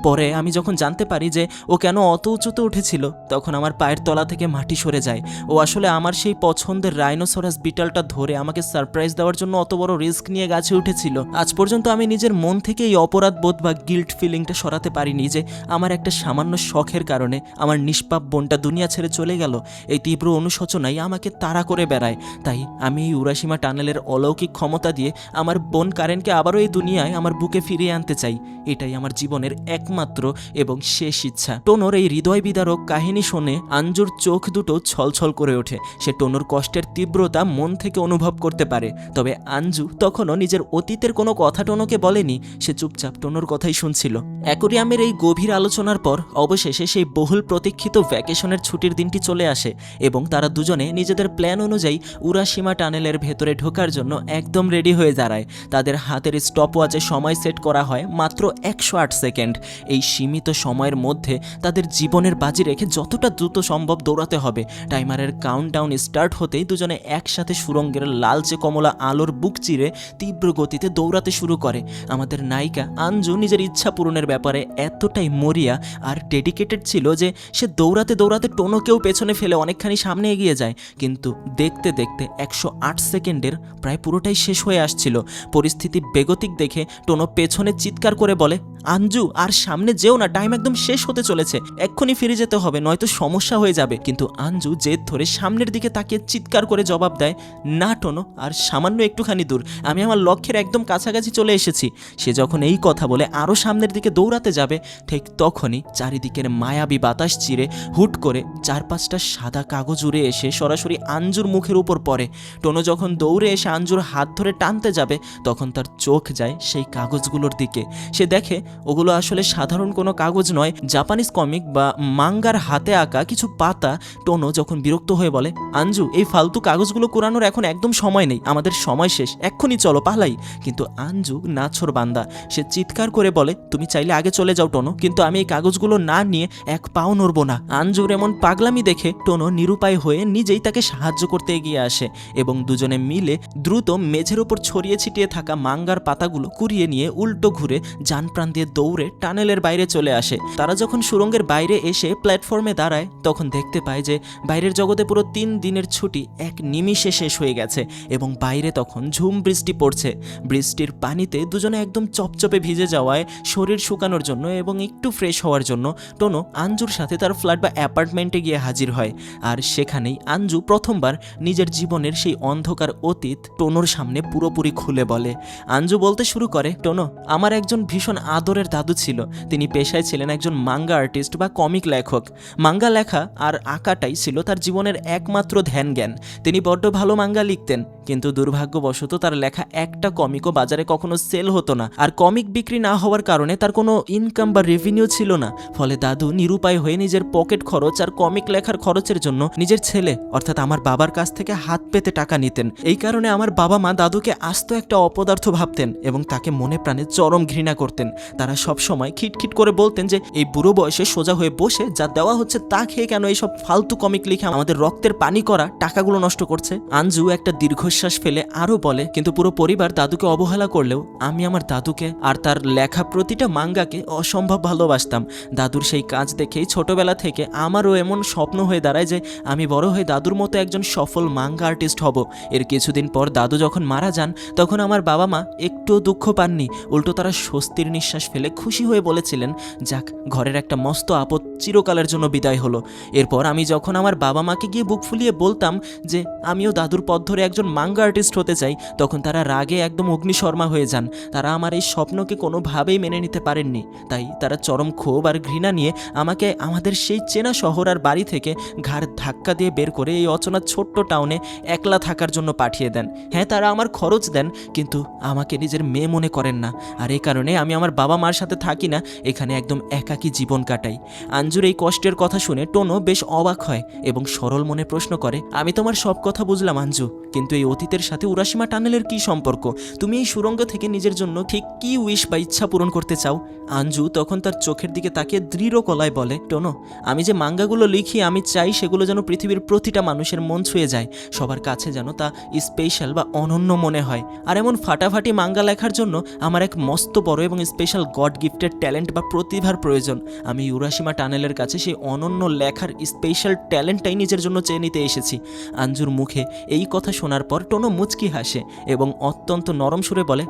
পরে আমি যখন জানতে পারি যে ও কেন অত উঁচুতে উঠেছিল, তখন আমার পায়ের তলা থেকে মাটি সরে যায়। ও আসলে আমার সেই পছন্দের রাইনোসরাস বিটালটা ধরে আমাকে সারপ্রাইজ দেওয়ার জন্য অত বড় রিস্ক নিয়ে গাছে উঠেছিল। আজ পর্যন্ত আমি নিজের মন থেকে এই অপরাধ বোধ বা গিল্ট ফিলিংটা সরাতে পারিনি যে আমার একটা সামান্য শখের কারণে আমার নিষ্পাপ বোনটা দুনিয়া ছেড়ে চলে গেল। এই তীব্র অনুশোচনাই আমাকে তাড়া করে বেড়ায়। তাই আমি এই উরাশিমা টানেলের অলৌকিক ক্ষমতা দিয়ে আমার বোন কারেনকে আবারও এই দুনিয়ায় আমার বুকে ফিরিয়ে আনতে চাই। এটাই আমার জীবনের একমাত্র এবং শেষ ইচ্ছা। টোনোর এই হৃদয় বিদারক কাহিনী শুনে আঞ্জুর চোখ দুটো ছলছল করে ওঠে। সে টোনোর কষ্টের তীব্রতা মন থেকে অনুভব করতে পারে। তবে আঞ্জু তখনও নিজের অতীতের কোনো কথা টোনোকে বলেনি, সে চুপচাপ টোনোর কথাই শুনছিল। অ্যাকোরিয়ামের এই গভীর আলোচনার পর অবশেষে সেই বহুল প্রতীক্ষিত ভ্যাকেশনের ছুটির দিনটি চলে আসে এবং তারা দুজনে নিজেদের প্ল্যান অনুযায়ী উরাশিমা টানেলের ভেতরে ঢোকার জন্য একদম রেডি হয়ে দাঁড়ায়। তাদের হাতের স্টপওয়াচে সময় সেট করা হয় মাত্র 108 সেকেন্ড। এই সীমিত সময়ের মধ্যে তাদের জীবনের বাজি রেখে যতটা দ্রুত সম্ভব দৌড়াতে হবে। টাইমারের কাউন্টডাউন স্টার্ট হতেই দুজনে একসাথে সুরঙ্গের লালচে কমলা আলোর বুক চিরে তীব্র গতিতে দৌড়াতে শুরু করে। আমাদের নায়িকা আঞ্জু নিজের ইচ্ছা পূরণের ব্যাপারে এতটাই মরিয়া আর ডেডিকেটেড ছিল যে সে দৌড়াতে দৌড়াতে টোনোকেও পেছনে ফেলে অনেকখানি সামনে এগিয়ে যায়। কিন্তু দেখতে দেখতে 108 সেকেন্ডের প্রায় পুরোটাই শেষ হয়ে আসছিল। পরিস্থিতি বেগতিক দেখে টোনো পেছনে চিৎকার করে বলে, আঞ্জু, আর সামনে যেও না, টাইম একদম শেষ হতে চলেছে, এক্ষুনি ফিরে যেতে হবে, নয়তো সমস্যা হয়ে যাবে। কিন্তু আঞ্জু জেদ ধরে সামনের দিকে তাকিয়ে চিৎকার করে জবাব দেয়, না টোনো, আর সামান্য একটুখানি দূর, আমি আমার লক্ষ্যের একদম কাছাকাছি চলে এসেছি। সে যখন এই কথা বলে আরও সামনের দিকে দৌড়াতে যাবে, ঠিক তখনই চারিদিকের মায়াবী বাতাস চিরে হুট করে 4-5টা সাদা কাগজ উড়ে এসে সরাসরি আঞ্জুর মুখের উপর পড়ে। টোনো যখন দৌড়ে এসে আঞ্জুর হাত ধরে টানতে যাবে, তখন তার চোখ যায় সেই কাগজগুলোর দিকে। সে দেখে ওগুলো আসলে সাধারণ কোনো কাগজ নয়, জাপানিজ কমিক বা মাঙ্গার হাতে আঁকা কিছু পাতা। টোনো যখন বিরক্ত হয়ে বলে, আঞ্জু, এই ফালতু কাগজগুলো কুড়ানোর এখন একদম সময় নেই, আমাদের সময় শেষ, এক্ষুনি চলো, পালাই। কিন্তু আঞ্জু নাছোড় বান্দা, সে চিৎকার করে বলে, তুমি চাইলে আগে চলে যাও টোনো, কিন্তু আমি এই কাগজগুলো না নিয়ে এক পাও নড়বো না। আঞ্জুর এমন পাগলামি দেখে টোনো নিরুপায় হয়ে নিজেই তাকে সাহায্য করতে এগিয়ে আসে এবং দুজনে মিলে দ্রুত মেঝের ওপর ছড়িয়ে ছিটিয়ে থাকা মাঙ্গার পাতাগুলো কুড়িয়ে নিয়ে উল্টো ঘুরে যান প্রাণ দিয়ে দৌড়ে টানেলের বাইরে চলে আসে। তারা যখন সুড়ঙ্গের বাইরে এসে প্ল্যাটফর্মে দাঁড়ায়, তখন দেখতে পায় যে বাইরের জগতে পুরো 3 দিনের ছুটি এক নিমিষে শেষ হয়ে গেছে এবং বাইরে তখন ঝুম বৃষ্টি পড়ছে। বৃষ্টির পানিতে দুজনে একদম চপচপে ভিজে যাওয়ায় শরীর শুকানোর জন্য এবং একটু ফ্রেশ হওয়ার জন্য টোনো আঞ্জুর সাথে তার ফ্ল্যাট বা অ্যাপার্টমেন্টে গিয়ে হাজির হয়। আর সেখানেই আঞ্জু প্রথমবার নিজের জীবনের সেই অন্ধকার অতীত টোনোর সামনে পুরোপুরি খুলে বলে। আঞ্জু বলতে শুরু করে, টোনো, আমার একজন ভীষণ আদরের দাদু ছিল। তিনি পেশায় ছিলেন একজন মাঙ্গা আর্টিস্ট বা কমিক লেখক। মাঙ্গা লেখা আর আঁকাটাই ছিল তার জীবনের একমাত্র ধ্যান জ্ঞান। তিনি বড্ড ভালো মাঙ্গা লিখতেন, কিন্তু দুর্ভাগ্যবশত তার লেখা একটা কমিকও বাজারে কখনো সেল হতো না। আর কমিক বিক্রি না হওয়ার কারণে তার কোনো ইনকাম বা রেভিনিউ ছিল না। ফলে দাদু নিরুপায় হয়ে নিজের পকেট খরচ আর কমিক লেখার খরচের জন্য নিজের ছেলে অর্থাৎ আমার বাবার কাছ থেকে হাত পেতে টাকা নিতেন। এই কারণে আমার বাবা মা দাদুকে আস্ত একটা অপদার্থ ভাবতেন এবং তাকে মনে প্রাণে চরম ঘৃণা করতেন। তারা সব সময় খিটখিট করে বলতেন যে এই বুড়ো বয়সে সোজা হয়ে বসে যা দেওয়া হচ্ছে তা খেয়ে কেন এইসব ফালতু কমিক লিখে আমাদের রক্তের পানি করা টাকাগুলো নষ্ট করছে। আঞ্জু একটা দীর্ঘশ্বাস ফেলে আরও বলে, কিন্তু পুরো পরিবার দাদুকে অবহেলা করলেও আমি আমার দাদুকে আর তার লেখা প্রতিটা মাঙ্গাকে অসম্ভব ভালোবাসতাম। দাদুর সেই কাজ দেখেই ছোটবেলা থেকে আমারও এমন স্বপ্ন হয়ে দাঁড়ায় যে আমি বড় হয়ে দাদুর মতো একজন সফল মাঙ্গা আর্টিস্ট হব। এর কিছুদিন পর দাদু যখন মারা যান তখন আমার বাবা মা একটুও দুঃখ পাননি, উল্টো তারা স্বস্তির নিঃশ্বাস ফেলে খুশি হয়ে বলেছিলেন, যাক, ঘরের একটা মস্ত আপদ চিরকালের জন্য বিদায় হলো। এরপর আমি যখন আমার বাবা মাকে গিয়ে বুক ফুলিয়ে বলতাম যে আমিও দাদুর পথ ধরে একজন মাঙ্গা আর্টিস্ট হতে চাই, তখন তারা রাগে একদম অগ্নিশর্মা হয়ে যান। তারা আমার এই স্বপ্নকে কোনোভাবেই মেনে নিতে পারেননি। তাই তারা চরম ক্ষোভ আর ঘৃণা নিয়ে আমাকে আমাদের সেই চেনা শহর আর বাড়ি থেকে ঘাড় ধাক্কা দিয়ে বের করে এই অচেনা ছোট্ট টাউনে একলা থাকার জন্য পাঠিয়ে দেন। হ্যাঁ, তারা আমার খরচ দেন, কিন্তু আমাকে নিজের মেয়ে মনে করেন না। আর এই কারণে আমি আমার বাবা মার সাথে থাকি না, এখানে একদম একাকী জীবন কাটাই। আঞ্জুর এই কষ্টের কথা শুনে টোনো বেশ অবাক হয় এবং সরল মনে প্রশ্ন করে, আমি তোমার সব কথা বুঝলাম আঞ্জু, কিন্তু এই অতীতের সাথে উরাশিমা টানেলের কি সম্পর্ক? তুমি এই সুড়ঙ্গ থেকে নিজের জন্য ঠিক কি উইশ বা ইচ্ছা পূরণ করতে চাও? আঞ্জু তখন তার চোখের দিকে তাকিয়ে দৃঢ় গলায় বলে, টোনো, আমি যে মাঙ্গাগুলো লিখি আমি চাই সেগুলো যেন পৃথিবীর প্রতিটা মানুষের মন ছুঁয়ে যায়, সবার কাছে যেন তা স্পেশাল বা অনন্য মনে হয়। আর এমন ফাটাফাটি মাঙ্গা লেখার জন্য আমার এক মস্ত বড় এবং স্পেশাল গড গিফটেড ট্যালেন্ট বা প্রতিভার প্রয়োজন। আমি উরাশিমা টানেলের কাছে সেই অনন্য লেখার স্পেশাল ট্যালেন্টটাই নিজের জন্য চেয়ে নিতে এসেছি। আঞ্জুর মুখে এই কথা শোনার পর টোনো মুচকি হাসে এবং অত্যন্ত নরম সুরে বলে,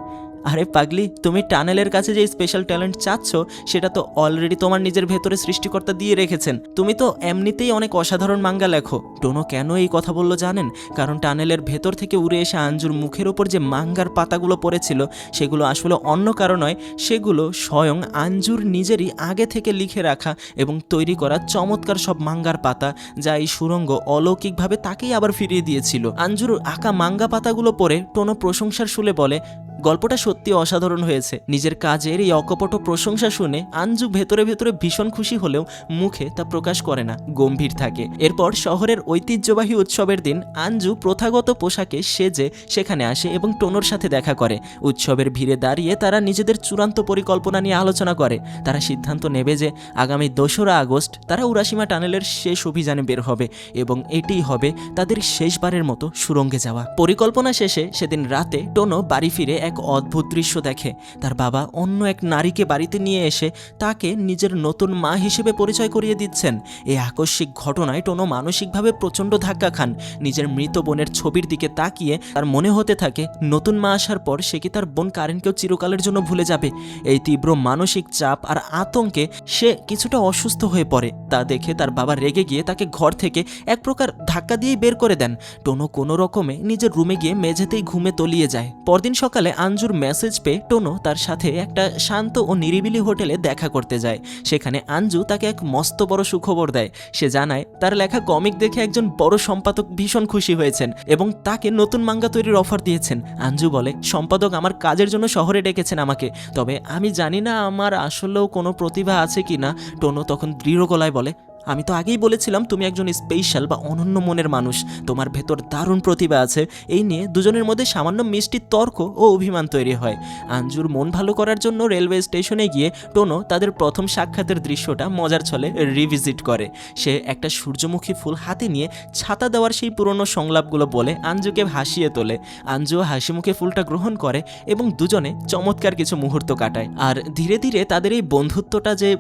আরে পাগলি, তুমি টানেলের কাছে যে স্পেশাল ট্যালেন্ট চাচ্ছ সেটা তো অলরেডি তোমার নিজের ভেতরে সৃষ্টিকর্তা দিয়ে রেখেছেন। তুমি তো এমনিতেই অনেক অসাধারণ মাঙ্গা লেখো। টোনো কেন এই কথা বলল জানেন? কারণ টানেলের ভেতর থেকে উড়ে এসে আঞ্জুর মুখের ওপর যে মাঙ্গার পাতাগুলো পড়েছিল সেগুলো আসলে অন্য কারো নয়, সেগুলো স্বয়ং আঞ্জুর নিজেরই আগে থেকে লিখে রাখা এবং তৈরি করা চমৎকার সব মাঙ্গার পাতা, যা এই সুড়ঙ্গ অলৌকিকভাবে তাকেই আবার ফিরিয়ে দিয়েছিল। আঞ্জুর আঁকা মাঙ্গা পাতাগুলো পড়ে টোনো প্রশংসার সুরে বলে, গল্পটা সত্যি অসাধারণ হয়েছে। নিজের কাজের এই অকপট প্রশংসা শুনে আঞ্জু ভেতরে ভেতরে ভীষণ খুশি হলেও মুখে তা প্রকাশ করে না, গম্ভীর থাকে। এরপর শহরের ঐতিহ্যবাহী উৎসবের দিন আঞ্জু প্রথাগত পোশাকে সেজে সেখানে আসে এবং টোনোর সাথে দেখা করে। উৎসবের ভিড়ে দাঁড়িয়ে তারা নিজেদের চূড়ান্ত পরিকল্পনা নিয়ে আলোচনা করে। তারা সিদ্ধান্ত নেবে যে আগামী 2রা আগস্ট তারা উরাশিমা টানেলের শেষ অভিযানে বের হবে এবং এটিই হবে তাদের শেষবারের মতো সুড়ঙ্গে যাওয়া। পরিকল্পনা শেষে সেদিন রাতে টোনো বাড়ি ফিরে এক অদ্ভুত দৃশ্য দেখে। তার বাবা অন্য এক নারীকে বাড়িতে নিয়ে এসে তাকে নিজের নতুন মা হিসেবে পরিচয় করিয়ে দিচ্ছেন। এই আকস্মিক ঘটনায় টোনো মানসিকভাবে প্রচণ্ড ধাক্কা খান। নিজের মৃত বোনের ছবির দিকে তাকিয়ে তার মনে হতে থাকে নতুন মা আসার পর সে কি তার বোন কারেনকেও চিরকালের জন্য ভুলে যাবে। এই তীব্র মানসিক চাপ আর আতঙ্কে সে কিছুটা অসুস্থ হয়ে পড়ে। তা দেখে তার বাবা রেগে গিয়ে তাকে ঘর থেকে এক প্রকার ধাক্কা দিয়েই বের করে দেন। টোনো কোনো রকমে নিজের রুমে গিয়ে মেঝেতেই ঘুমে তলিয়ে যায়। পরদিন সকালে আঞ্জুর মেসেজ পেয়ে টোনো তার সাথে একটা শান্ত ও নিরিবিলি হোটেলে দেখা করতে যায়। সেখানে আঞ্জু তাকে এক মস্ত বড় সুখবর দেয়। সে জানায় তার লেখা কমিক দেখে একজন বড় সম্পাদক ভীষণ খুশি হয়েছেন এবং তাকে নতুন মাঙ্গা তৈরির অফার দিয়েছেন। আঞ্জু বলে, সম্পাদক আমার কাজের জন্য শহরে ডেকেছেন আমাকে, তবে আমি জানি না আমার আসলেও কোনো প্রতিভা আছে কিনা। টোনো তখন দৃঢ় গলায় বলে, আমি তো আগেই বলেছিলাম তুমি একজন স্পেশাল বা অনন্য মনের মানুষ, তোমার ভেতর দারুণ প্রতিভা আছে। এই নিয়ে দুজনের মধ্যে সামান্য মিষ্টি তর্ক ও অভিমান তৈরি হয়। আঞ্জুর মন ভালো করার জন্য রেলওয়ে স্টেশনে গিয়ে টোনো তাদের প্রথম সাক্ষাতের দৃশ্যটা মজার ছলে রিভিজিট করে। সে একটা সূর্যমুখী ফুল হাতে নিয়ে ছাতা দেওয়ার সেই পুরনো সংলাপগুলো বলে আঞ্জুকে হাসিয়ে তোলে। আঞ্জু হাসি মুখে ফুলটা গ্রহণ করে এবং দুজনে চমৎকার কিছু মুহূর্ত কাটায়। আর ধীরে ধীরে তাদের এই বন্ধুত্বটা যে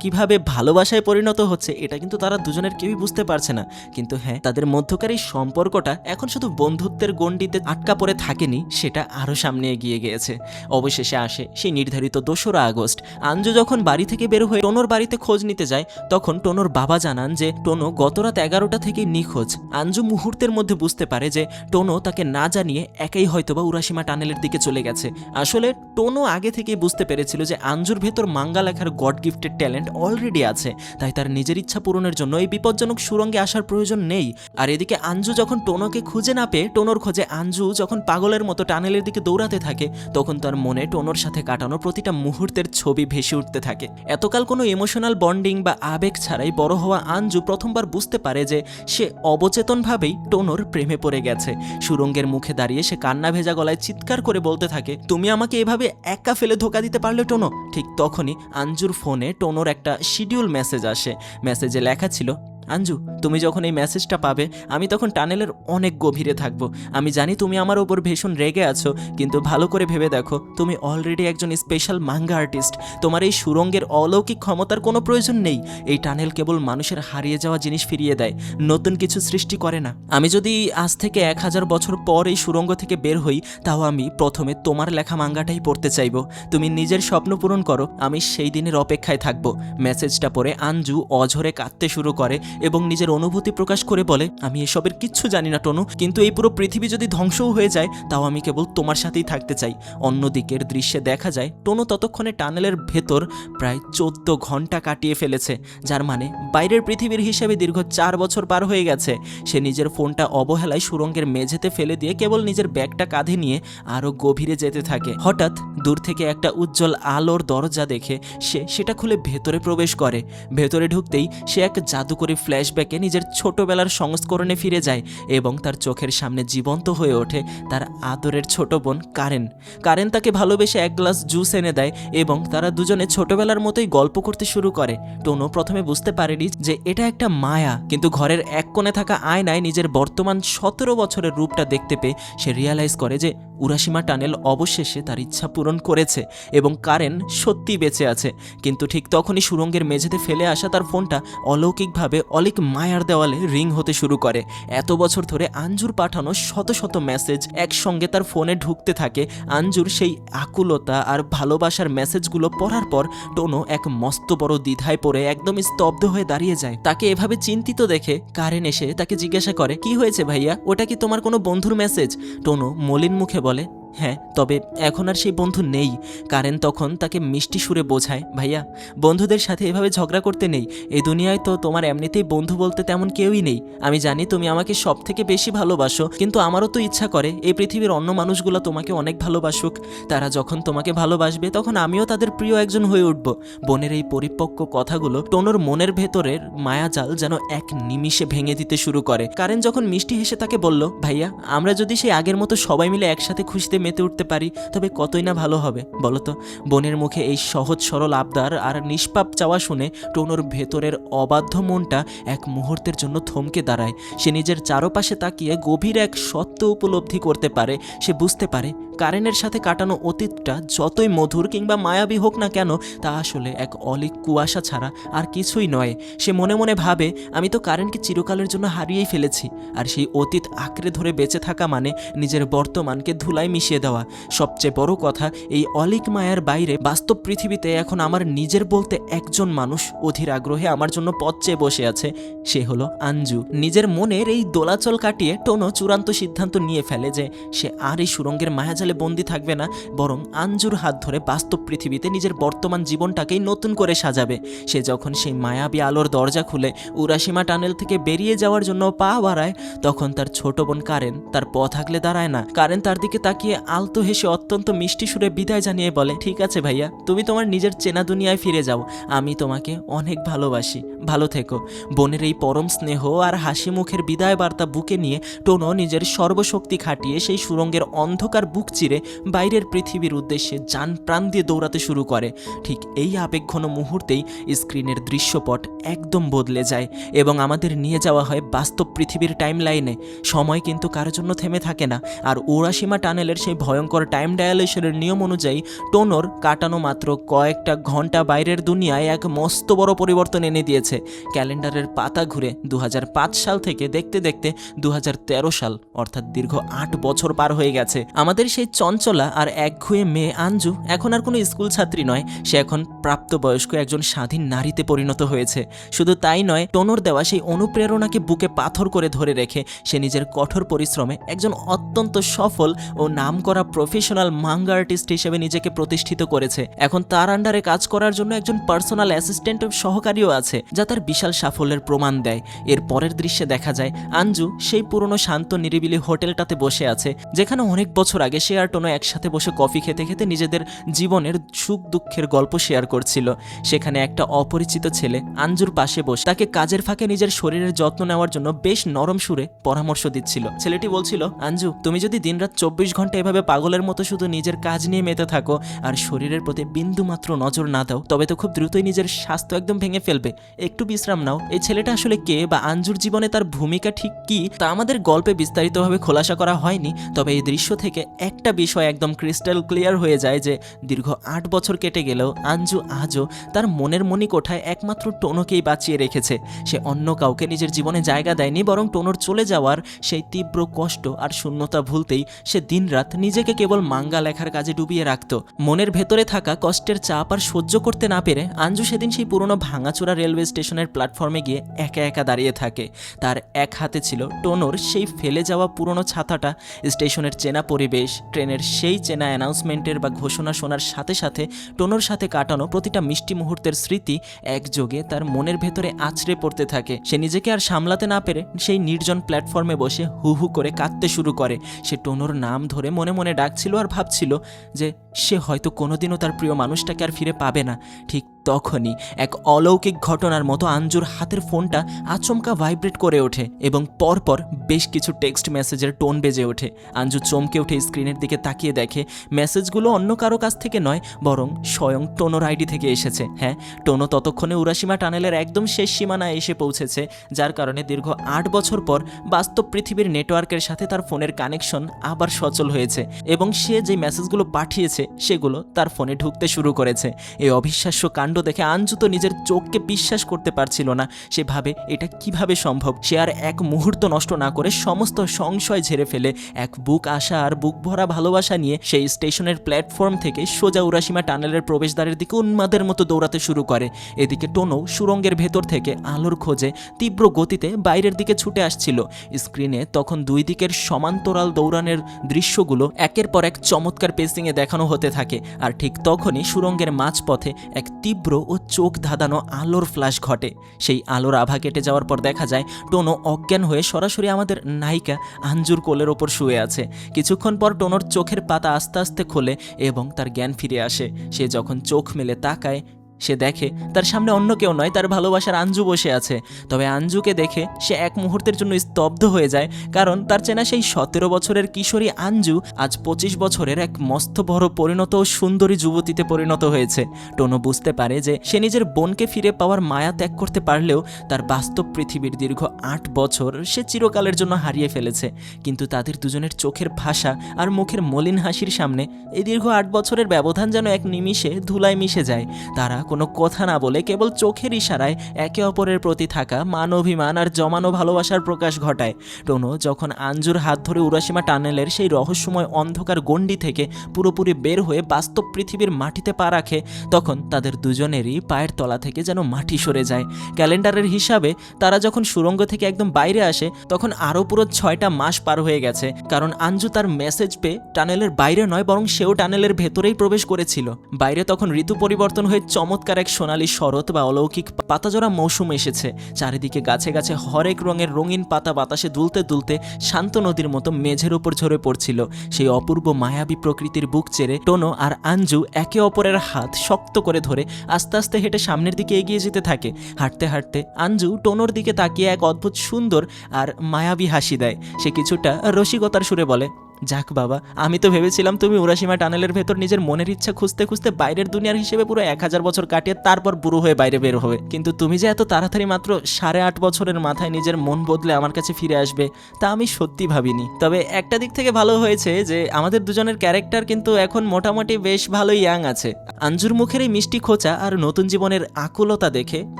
কিভাবে ভালোবাসায় পরিণত হচ্ছে এটা কিন্তু তারা দুজনের কেউই বুঝতে পারছে না। কিন্তু হ্যাঁ, তাদের মধ্যকার এই সম্পর্কটা এখন শুধু বন্ধুত্বের গণ্ডিতে আটকা পড়ে থাকেনি, সেটা আরও সামনে এগিয়ে গিয়েছে। অবশেষে আসে সেই নির্ধারিত 2রা আগস্ট। আঞ্জু যখন বাড়ি থেকে বের হয়ে টোনোর বাড়িতে খোঁজ নিতে যায় তখন টোনোর বাবা জানান যে টোনো গত রাত 11টা থেকে নিখোঁজ। আঞ্জু মুহূর্তের মধ্যে বুঝতে পারে যে টোনো তাকে না জানিয়ে একাই হয়তোবা উরাশিমা টানেলের দিকে চলে গেছে। আসলে টোনো আগে থেকেই বুঝতে পেরেছিল যে আঞ্জুর ভেতর মাঙ্গা লেখার god gifted talent girlfriend already আছে, তাই তার নিজের ইচ্ছা পূরণের জন্য এই বিপজ্জনক সুড়ঙ্গে আসার প্রয়োজন নেই। আর এদিকে আঞ্জু যখন টোনোকে খুঁজে না পেয়ে টোনোর খোঁজে আঞ্জু যখন পাগলের মতো টানেলের দিকে দৌড়াতে থাকে, তখন তার মনে টোনোর সাথে কাটানো প্রতিটা মুহূর্তের ছবি ভেসে উঠতে থাকে। এতকাল কোনো ইমোশনাল বন্ডিং বা আবেগ ছাড়াই বড় হওয়া আঞ্জু প্রথমবার বুঝতে পারে যে সে অবচেতনভাবেই টোনোর প্রেমে পড়ে গেছে। সুড়ঙ্গের মুখে দাঁড়িয়ে সে কান্না ভেজা গলায় চিৎকার করে বলতে থাকে, তুমি আমাকে এভাবে একা ফেলে ধোকা দিতে পারলে টোনো? ঠিক তখনই আঞ্জুর ফোনে টোনোর একটা শিডিউল মেসেজ আসে। মেসেজে লেখা ছিল, আঞ্জু, তুমি যখন এই মেসেজটা পাবে আমি তখন টানেলের অনেক গভীরে থাকবো। আমি জানি তুমি আমার ওপর ভীষণ রেগে আছো, কিন্তু ভালো করে ভেবে দেখো, তুমি অলরেডি একজন স্পেশাল মাঙ্গা আর্টিস্ট। তোমার এই সুড়ঙ্গের অলৌকিক ক্ষমতার কোনো প্রয়োজন নেই। এই টানেল কেবল মানুষের হারিয়ে যাওয়া জিনিস ফিরিয়ে দেয়, নতুন কিছু সৃষ্টি করে না। আমি যদি আজ থেকে 1000 বছর পর এই সুড়ঙ্গ থেকে বের হই, তাও আমি প্রথমে তোমার লেখা মাঙ্গাটাই পড়তে চাইবো। তুমি নিজের স্বপ্ন পূরণ করো, আমি সেই দিনের অপেক্ষায় থাকবো। মেসেজটা পড়ে আঞ্জু অঝরে কাঁদতে শুরু করে এবং নিজের অনুভূতি প্রকাশ করে বলে, আমি এসবের কিচ্ছু জানি না টোনু, কিন্তু এই পুরো পৃথিবী যদি ধ্বংসও হয়ে যায় তাও আমি কেবল তোমার সাথেই থাকতে চাই। অন্যদিকের দৃশ্যে দেখা যায় টোনু ততক্ষণে টানেলের ভেতর প্রায় 14 ঘন্টা কাটিয়ে ফেলেছে, যার মানে বাইরের পৃথিবীর হিসেবে দীর্ঘ 4 বছর পার হয়ে গেছে। সে নিজের ফোনটা অবহেলায় সুড়ঙ্গের মেঝেতে ফেলে দিয়ে কেবল নিজের ব্যাগটা কাঁধে নিয়ে আরও গভীরে যেতে থাকে। হঠাৎ দূর থেকে একটা উজ্জ্বল আলোর দরজা দেখে সে সেটা খুলে ভেতরে প্রবেশ করে। ভেতরে ঢুকতেই সে এক জাদুকরী ফ্ল্যাশব্যাকে নিজের ছোটবেলার সংস্করণে ফিরে যায় এবং তার চোখের সামনে জীবন্ত হয়ে ওঠে তার আদরের ছোট বোন কারেন। কারেন তাকে ভালোবেসে এক গ্লাস জুস এনে দেয় এবং তারা দুজনে ছোটবেলার মতোই গল্প করতে শুরু করে। টোনো প্রথমে বুঝতে পারেনি যে এটা একটা মায়া, কিন্তু ঘরের এক কোণে থাকা আয়নায় নিজের বর্তমান 17 বছরের রূপটা দেখতে পেয়ে সে রিয়ালাইজ করে যে উরাশিমা টানেল অবশেষে তার ইচ্ছা পূরণ করেছে এবং কারেন সত্যি বেঁচে আছে। কিন্তু ঠিক তখনই সুড়ঙ্গের মেঝেতে ফেলে আসা তার ফোনটা অলৌকিকভাবে অলিক মায়ার দেওয়ালে রিং হতে শুরু করে। এত বছর ধরে আঞ্জুর পাঠানো শত শত মেসেজ একসঙ্গে তার ফোনে ঢুকতে থাকে। আঞ্জুর সেই আকুলতা আর ভালোবাসার মেসেজগুলো পড়ার পর টোনো এক মস্ত বড় দ্বিধায় পড়ে একদম স্তব্ধ হয়ে দাঁড়িয়ে যায়। তাকে এভাবে চিন্তিত দেখে কারেন এসে তাকে জিজ্ঞাসা করে, কি হয়েছে ভাইয়া, ওটা কি তোমার কোনো বন্ধুর মেসেজ? টোনো মলিন মুখে বলে, হ্যাঁ, তবে এখন আর সেই বন্ধু নেই। কারেন তখন তাকে মিষ্টি সুরে বোঝায়, ভাইয়া, বন্ধুদের সাথে এভাবে ঝগড়া করতে নেই। এই দুনিয়ায় তো তোমার এমনিতেই বন্ধু বলতে তেমন কেউই নেই। আমি জানি তুমি আমাকে সব থেকে বেশি ভালোবাসো, কিন্তু আমারও তো ইচ্ছা করে এই পৃথিবীর অন্য মানুষগুলো তোমাকে অনেক ভালোবাসুক। তারা যখন তোমাকে ভালোবাসবে তখন আমিও তাদের প্রিয় একজন হয়ে উঠব। বোনের এই পরিপক্ক কথাগুলো টোনোর মনের ভেতরের মায়াজাল যেন এক নিমিষে ভেঙে দিতে শুরু করে। কারেন যখন মিষ্টি হেসে তাকে বলল, ভাইয়া, আমরা যদি সেই আগের মতো সবাই মিলে একসাথে খুশিতে মেতে উঠতে পারি তবে কতই না ভালো হবে বলতো। বোনের মুখে এই সহজ সরল আবদার আর নিষ্পাপ চাওয়া শুনে টোনোর ভেতরের অবাধ্য মনটা এক মুহূর্তের জন্য থমকে দাঁড়ায়। সে নিজের চারপাশে তাকিয়ে গভীর এক সত্য উপলব্ধি করতে পারে। সে বুঝতে পারে কারেনের সাথে কাটানো অতীতটা যতই মধুর কিংবা মায়াবী হোক না কেন, তা আসলে এক অলিক কুয়াশা ছাড়া আর কিছুই নয়। সে মনে মনে ভাবে, আমি তো কারেনকে চিরকালের জন্য হারিয়েই ফেলেছি, আর সেই অতীত আঁকড়ে ধরে বেঁচে থাকা মানে নিজের বর্তমানকে ধুলায় মিশিয়ে দেওয়া। সবচেয়ে বড় কথা, এই অলিক মায়ার বাইরে বাস্তব পৃথিবীতে এখন আমার নিজের বলতে একজন মানুষ অধীর আগ্রহে আমার জন্য পথ চেয়ে বসে আছে, সে হলো আঞ্জু। নিজের মনের এই দোলাচল কাটিয়ে টোনো চূড়ান্ত সিদ্ধান্ত নিয়ে ফেলে যে সে আর এই সুড়ঙ্গের মায়াজালে বন্দি থাকবে না, বরং আঞ্জুর হাত ধরে বাস্তব পৃথিবীতে নিজের বর্তমান জীবনটাকেই নতুন করে সাজাবে। সে যখন সেই মায়াবী আলোর দরজা খুলে উরাশিমা টানেল থেকে বেরিয়ে যাওয়ার জন্য পা বাড়ায়, তখন তার ছোট বোন কারেন তার পথ আগলে দাঁড়ায় না। কারেন তার দিকে তাকিয়ে আলতো হেসে অত্যন্ত মিষ্টি সুরে বিদায় জানিয়ে বলে, ঠিক আছে ভাইয়া, তুমি তোমার নিজের চেনা দুনিয়ায় ফিরে যাও, আমি তোমাকে অনেক ভালোবাসি, ভালো থেকো। বোনের এই পরম স্নেহ আর হাসি মুখের বিদায় বার্তা বুকে নিয়ে টোনো নিজের সর্বশক্তি খাটিয়ে সেই সুড়ঙ্গের অন্ধকার বুক চিরে বাইরের পৃথিবীর উদ্দেশ্যে যান প্রাণ দিয়ে দৌড়াতে শুরু করে। ঠিক এই আবেগঘন মুহূর্তেই স্ক্রিনের দৃশ্যপট একদম বদলে যায় এবং আমাদের নিয়ে যাওয়া হয় বাস্তব পৃথিবীর টাইম লাইনে। সময় কিন্তু কারোর জন্য থেমে থাকে না, আর উরাশিমা টানেলের সেই ভয়ঙ্কর টাইম ডায়ালেশনের নিয়ম অনুযায়ী টোনোর কাটানো মাত্র কয়েকটা ঘন্টা বাইরের দুনিয়ায় এক মস্ত বড় পরিবর্তন এনে দিয়েছে। ক্যালেন্ডারের পাতা ঘুরে 2005 সাল থেকে দেখতে দেখতে 2013 সাল, অর্থাৎ দীর্ঘ 8 বছর পার হয়ে গেছে। আমাদের সেই সেই চঞ্চলা আর একঘুয়ে মেয়ে আঞ্জু এখন আর কোনো স্কুল ছাত্রী নয়, সে এখন প্রাপ্তবয়স্ক একজন স্বাধীন নারীতে পরিণত হয়েছে। শুধু তাই নয়, টোনোর দেওয়া সেই অনুপ্রেরণাকে বুকে পাথর করে ধরে রেখে সে নিজের কঠোর পরিশ্রমে একজন অত্যন্ত সফল ও নামকরা প্রফেশনাল মাঙ্গা আর্টিস্ট হিসেবে নিজেকে প্রতিষ্ঠিত করেছে। এখন তার আন্ডারে কাজ করার জন্য একজন পার্সোনাল অ্যাসিস্ট্যান্ট সহকারীও আছে, যা তার বিশাল সাফল্যের প্রমাণ দেয়। এর পরের দৃশ্যে দেখা যায় আঞ্জু সেই পুরনো শান্ত নিরিবিলি হোটেলটাতে বসে আছে, যেখানে অনেক বছর আগে সে আর টোনো একসাথে বসে কফি খেতে খেতে নিজেদের জীবনের সুখ দুঃখের গল্প শেয়ার করছিল। সেখানে একটা অপরিচিত ছেলে আঞ্জুর পাশে বসে তাকে কাজের ফাঁকে নিজের শরীরের যত্ন নেওয়ার জন্য বেশ নরম সুরে পরামর্শ দিচ্ছিল। ছেলেটি বলছিল, আঞ্জু, তুমি যদি দিনরাত 24 ঘন্টা এভাবে পাগলের মতো শুধু নিজের কাজ নিয়ে মেতে থাকো আর শরীরের প্রতি বিন্দুমাত্র নজর না দাও, তবে তো খুব দ্রুতই নিজের স্বাস্থ্য একদম ভেঙে ফেলবে। একটু বিশ্রাম নাও। এই ছেলেটা আসলে কে বা আঞ্জুর জীবনে তার ভূমিকা ঠিক কি তা আমাদের গল্পে বিস্তারিতভাবে খোলাসা করা হয়নি, তবে এই দৃশ্য থেকে একটা বিষয় একদম ক্রিস্টাল ক্লিয়ার হয়ে যায় যে দীর্ঘ 8 বছর কেটে গেলেও আঞ্জু আজও তার মনের মণিকোঠায় একমাত্র টোনোকেই বাঁচিয়ে রেখেছে। সে অন্য কাউকে নিজের জীবনে জায়গা দেয়নি, বরং টোনোর চলে যাওয়ার সেই তীব্র কষ্ট আর শূন্যতা ভুলতেই সে দিনরাত নিজেকে কেবল মাঙ্গা লেখার কাজে ডুবিয়ে রাখত। মনের ভেতরে থাকা কষ্টের চাপ আর সহ্য করতে না পেরে আঞ্জু সেদিন সেই পুরনো ভাঙাচোরা রেলওয়ে স্টেশনের প্ল্যাটফর্মে গিয়ে একা একা দাঁড়িয়ে থাকে। তার এক হাতে ছিল টোনোর সেই ফেলে যাওয়া পুরনো ছাতাটা। স্টেশনের চেনা পরিবেশ, ট্রেনের সেই চেনা অ্যানাউন্সমেন্টের বা ঘোষণা শোনার সাথে সাথে টোনোর সাথে কাটানো প্রতিটা মিষ্টি মুহূর্তের স্মৃতি একযোগে তার মনের ভেতরে আছড়ে পড়তে থাকে। সে নিজেকে আর সামলাতে না পেরে সেই নির্জন প্ল্যাটফর্মে বসে হু হু করে কাঁদতে শুরু করে। সে টোনোর নাম ধরে মনে মনে ডাকছিল আর ভাবছিল যে সে হয়তো কোনোদিনও তার প্রিয় মানুষটাকে আর ফিরে পাবে না। ঠিক তখনই এক অলৌকিক ঘটনার মতো আঞ্জুর হাতের ফোনটা আচমকা ভাইব্রেট করে ওঠে এবং পরপর বেশ কিছু টেক্সট মেসেজের টোন বেজে ওঠে। আঞ্জু চমকে উঠে স্ক্রিনের দিকে তাকিয়ে দেখে মেসেজগুলো অন্য কারো কাছ থেকে নয়, বরং স্বয়ং টোনোর আইডি থেকে এসেছে। হ্যাঁ, টোনো ততক্ষণে উরাশিমা টানেলের একদম শেষ সীমানায় এসে পৌঁছেছে, যার কারণে দীর্ঘ 8 বছর পর বাস্তব পৃথিবীর নেটওয়ার্কের সাথে তার ফোনের কানেকশন আবার সচল হয়েছে এবং সে যে মেসেজগুলো পাঠিয়েছে সেগুলো তার ফোনে ঢুকতে শুরু করেছে। এই অবিশ্বাস্য কাণ্ড দেখে আঞ্জু তো নিজের চোখকে বিশ্বাস করতে পারছিল না। সে ভাবে এটা কিভাবে সম্ভব। সে আর এক মুহূর্ত নষ্ট না করে সমস্ত সংশয় ঝেড়ে ফেলে এক বুক আশা আর বুক ভরা ভালোবাসা নিয়ে সেই স্টেশনের প্ল্যাটফর্ম থেকে সোজা উরাশিমা টানেলের প্রবেশদ্বারের দিকে উন্মাদের মতো দৌড়াতে শুরু করে। এদিকে টোনো সুরঙ্গের ভেতর থেকে আলোর খোঁজে তীব্র গতিতে বাইরের দিকে ছুটে আসছিল। স্ক্রিনে তখন দুই দিকের সমান্তরাল দৌড়ানোর দৃশ্যগুলো একের পর এক চমৎকার পেসিংয়ে দেখানো হতে থাকে। আর ঠিক তখনই সুরঙ্গের মাঝপথে এক তীব্র ও চোখ ধাঁধানো আলোর ফ্ল্যাশ ঘটে। সেই আলোর আভা কেটে যাওয়ার পর দেখা যায় টোনো অজ্ঞান হয়ে সরাসরি আমাদের নায়িকা আঞ্জুর কোলের ওপর শুয়ে আছে। কিছুক্ষণ পর টোনোর চোখের পাতা আস্তে আস্তে খোলে এবং তার জ্ঞান ফিরে আসে। সে যখন চোখ মেলে তাকায়, সে দেখে তার সামনে অন্য কেউ নয়, তার ভালোবাসার আঞ্জু বসে আছে। তবে আঞ্জুকে দেখে সে এক মুহূর্তের জন্য স্তব্ধ হয়ে যায়, কারণ তার চেনা সেই 17 বছরের কিশোরী আঞ্জু আজ 25 বছরের এক মস্ত বড় পরিণত ও সুন্দরী যুবতীতে পরিণত হয়েছে। টোনো বুঝতে পারে যে সে নিজের বোনকে ফিরে পাওয়ার মায়া ত্যাগ করতে পারলেও তার বাস্তব পৃথিবীর দীর্ঘ 8 বছর সে চিরকালের জন্য হারিয়ে ফেলেছে। কিন্তু তাদের দুজনের চোখের ভাষা আর মুখের মলিন হাসির সামনে এই দীর্ঘ 8 বছরের ব্যবধান যেন এক নিমিষে ধুলায় মিশে যায়। তারা কোনো কথা না বলে কেবল চোখের ইশারায় একে অপরের প্রতি থাকা মান অভিমান আর জমানো ভালোবাসার প্রকাশ ঘটায়। টোনো যখন আঞ্জুর হাত ধরে উরাশিমা টানেলের সেই রহস্যময় অন্ধকার গণ্ডি থেকে পুরোপুরি বের হয়ে বাস্তব পৃথিবীর মাটিতে পা রাখে, তখন তাদের দুজনেরই পায়ের তলা থেকে যেন মাটি সরে যায়। ক্যালেন্ডারের হিসাবে তারা যখন সুড়ঙ্গ থেকে একদম বাইরে আসে, তখন আরও পুরো 6টা মাস পার হয়ে গেছে, কারণ আঞ্জু তার মেসেজ পেয়ে টানেলের বাইরে নয়, বরং সেও টানেলের ভেতরেই প্রবেশ করেছিল। বাইরে তখন ঋতু পরিবর্তন হয়ে চমৎকার এক সোনালী শরৎ বা অলৌকিক পাতাজোড়া মৌসুম এসেছে। চারিদিকে গাছে গাছে হরেক রঙের রঙিন পাতা বাতাসে দুলতে দুলতে শান্ত নদীর মতো মেঝের উপর ঝরে পড়ছিল। সেই অপূর্ব মায়াবী প্রকৃতির বুক চেড়ে টোনো আর আঞ্জু একে অপরের হাত শক্ত করে ধরে আস্তে আস্তে হেঁটে সামনের দিকে এগিয়ে যেতে থাকে। হাঁটতে হাঁটতে আঞ্জু টোনোর দিকে তাকিয়ে এক অদ্ভুত সুন্দর আর মায়াবী হাসি দেয়। সে কিছুটা রসিকতার সুরে বলে, যাক বাবা, আমি তো ভেবেছিলাম তুমি উরাশিমা টানেলের ভেতর নিজের মনের ইচ্ছা খুঁজতে খুঁজতে বাইরের দুনিয়ার হিসেবে পুরো 1000 বছর কাটিয়ে তারপর বুড়ো হয়ে বাইরে বের হবে, কিন্তু তুমি যে এত তাড়াতাড়ি মাত্র 8.5 বছরের মাথায় নিজের মন বদলে আমার কাছে ফিরে আসবে তা আমি সত্যি ভাবিনি। তবে একটা দিক থেকে ভালো হয়েছে যে আমাদের দুজনের ক্যারেক্টার কিন্তু এখন মোটামুটি বেশ ভালোই ইয়াং আছে। আঞ্জুর মুখের এই মিষ্টি খোঁচা আর নতুন জীবনের আকুলতা দেখে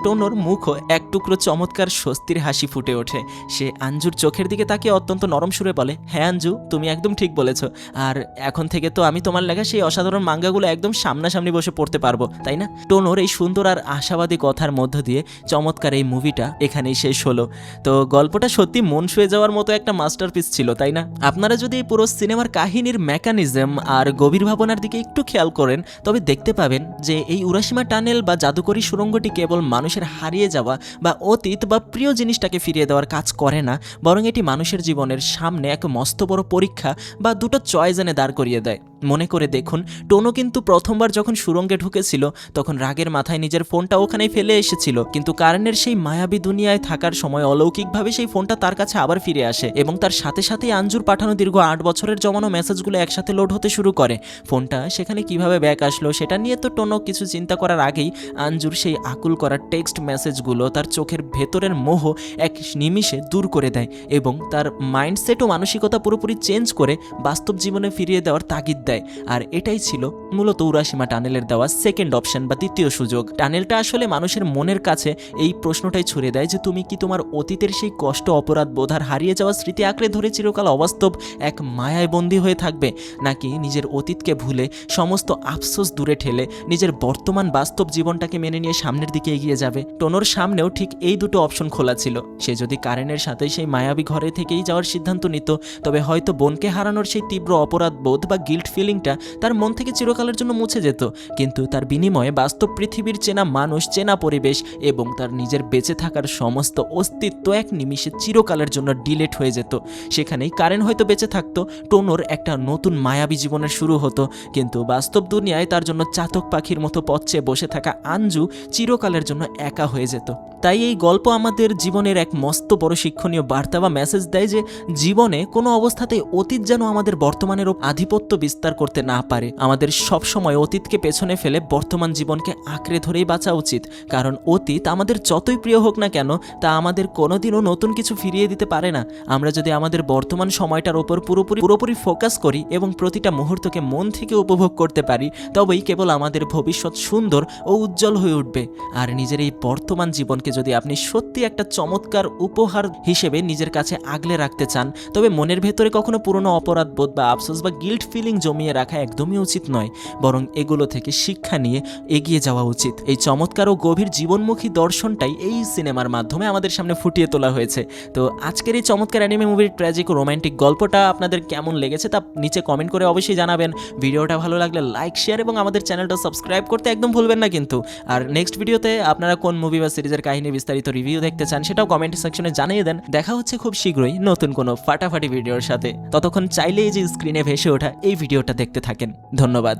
টোনোর মুখও এক টুকরো চমৎকার স্বস্তির হাসি ফুটে ওঠে। সে আঞ্জুর চোখের দিকে তাকিয়ে অত্যন্ত নরম সুরে বলে, হ্যাঁ আঞ্জু, তুমি একদম একদম ঠিক বলেছো। আর এখন থেকে তো আমি তোমার লেখা সেই অসাধারণ মাঙ্গাগুলো একদম সামনাসামনি বসে পড়তে পারবো, তাই না? টোনোর এই সুন্দর আর আশাবাদী কথার মধ্য দিয়ে চমৎকার এই মুভিটা এখানেই শেষ হলো। তো গল্পটা সত্যি মন ছুঁয়ে যাওয়ার মতো একটা মাস্টারপিস ছিল, তাই না? আপনারা যদি এই পুরো সিনেমার কাহিনীর মেকানিজম আর গভীর ভাবনার দিকে একটু খেয়াল করেন তবে দেখতে পাবেন যে এই উরাশিমা টানেল বা জাদুকরী সুড়ঙ্গটি কেবল মানুষের হারিয়ে যাওয়া বা অতীত বা প্রিয় জিনিসটাকে ফিরিয়ে দেওয়ার কাজ করে না, বরং এটি মানুষের জীবনের সামনে এক মস্ত বড় পরীক্ষা বা দুটো চয়েস এনে দাঁড় করিয়ে দেয়। মনে করে দেখুন, টোনো কিন্তু প্রথমবার যখন সুড়ঙ্গে ঢুকেছিল তখন রাগের মাথায় নিজের ফোনটা ওখানেই ফেলে এসেছিল, কিন্তু কারণের সেই মায়াবী দুনিয়ায় থাকার সময় অলৌকিকভাবে সেই ফোনটা তার কাছে আবার ফিরে আসে এবং তার সাথে সাথেই আঞ্জুর পাঠানো দীর্ঘ 8 বছরের জমানো মেসেজগুলো একসাথে লোড হতে শুরু করে। ফোনটা সেখানে কিভাবে ব্যাক আসলো সেটা নিয়ে তো টোনো কিছু চিন্তা করার আগেই আঞ্জুর সেই আকুল করা টেক্সট মেসেজগুলো তার চোখের ভেতরের মোহ এক নিমিষে দূর করে দেয় এবং তার মাইন্ডসেট ও মানসিকতা পুরোপুরি চেঞ্জ করে বাস্তব জীবনে ফিরিয়ে দেওয়ার তাগিদ দেয়। আর এটাই ছিল মূলত উরাশিমা টানেলের দেওয়া সেকেন্ড অপশন বা দ্বিতীয় সুযোগ। টানেলটা আসলে মানুষের মনের কাছে এই প্রশ্নটাই ছুড়ে দেয় যে তুমি কি তোমার অতীতের সেই কষ্ট, অপরাধ বোধ আর হারিয়ে যাওয়া স্মৃতি আঁকড়ে ধরে চিরকাল অবাস্তব এক মায়ায় বন্দী হয়ে থাকবে, নাকি নিজের অতীতকে ভুলে সমস্ত আফসোস দূরে ঠেলে নিজের বর্তমান বাস্তব জীবনটাকে মেনে নিয়ে সামনের দিকে এগিয়ে যাবে। টোনোর সামনেও ঠিক এই দুটো অপশন খোলা ছিল। সে যদি কারেনের সাথে সেই মায়াবী ঘরে থেকেই যাওয়ার সিদ্ধান্ত নিত তবে হয়তো বোনকে হারানোর সেই তীব্র অপরাধ বোধ বা গিল্ট ফিলিংটা তার মন থেকে চিরকালের জন্য মুছে যেত, কিন্তু তার বিনিময়ে বাস্তব পৃথিবীর চেনা মানুষ, চেনা পরিবেশ এবং তার নিজের বেঁচে থাকার সমস্ত অস্তিত্ব এক নিমিষে চিরকালের জন্য ডিলেট হয়ে যেত। সেখানেই কারেন হয়তো বেঁচে থাকতো, টোনোর একটা নতুন মায়াবী জীবনের শুরু হতো, কিন্তু বাস্তব দুনিয়ায় তার জন্য চাতক পাখির মতো পথ চেয়ে বসে থাকা আঞ্জু চিরকালের জন্য একা হয়ে যেত। তাই এই গল্প আমাদের জীবনের এক মস্ত বড় শিক্ষণীয় বার্তা বা মেসেজ দেয় যে জীবনে কোনো অবস্থাতেই অতীত যেন আমাদের বর্তমানের আধিপত্য বিস্তার করতে না পারে। আমাদের সব সময় অতীতকে পেছনে ফেলে বর্তমান জীবনকে আঁকড়ে ধরেই বাঁচা উচিত, কারণ অতীত আমাদের যতই প্রিয় হোক না কেন তা আমাদের কোনোদিনও নতুন কিছু ফিরিয়ে দিতে পারে না। আমরা যদি আমাদের বর্তমান সময়টার ওপর পুরোপুরি ফোকাস করি এবং প্রতিটা মুহূর্তকে মন থেকে উপভোগ করতে পারি তবেই কেবল আমাদের ভবিষ্যৎ সুন্দর ও উজ্জ্বল হয়ে উঠবে। আর নিজের এই বর্তমান জীবনকে যদি আপনি সত্যি একটা চমৎকার উপহার হিসেবে নিজের কাছে আগলে রাখতে চান তবে মনের ভেতরে কখনো পুরনো অপরাধ বোধ বা আফসোস বা গিল্ট ফিলিং জমিয়ে রাখা একদমই উচিত নয়, বরং এগুলো থেকে শিক্ষা নিয়ে এগিয়ে যাওয়া উচিত। এই চমৎকার ও গভীর জীবনমুখী দর্শনটাই এই সিনেমার মাধ্যমে আমাদের সামনে ফুটিয়ে তোলা হয়েছে। তো আজকের এই চমৎকার অ্যানিমে মুভির ট্র্যাজিক ও রোমান্টিক গল্পটা আপনাদের কেমন লেগেছে তা নিচে কমেন্ট করে অবশ্যই জানাবেন। ভিডিওটা ভালো লাগলে লাইক, শেয়ার এবং আমাদের চ্যানেলটা সাবস্ক্রাইব করতে একদম ভুলবেন না কিন্তু। আর নেক্সট ভিডিওতে আপনারা কোন মুভি বা সিরিজের কাহিনী বিস্তারিত রিভিউ দেখতে চান সেটাও কমেন্ট সেকশনে জানিয়ে দেন। দেখা হচ্ছে খুব শীঘ্রই নতুন কোনো ফাটাফাটি ভিডিওর সাথে। ততক্ষণ চাইলে এই যে স্ক্রিনে ভেসে ওঠা এই ভিডিওটা দেখতে থাকেন। ধন্যবাদ।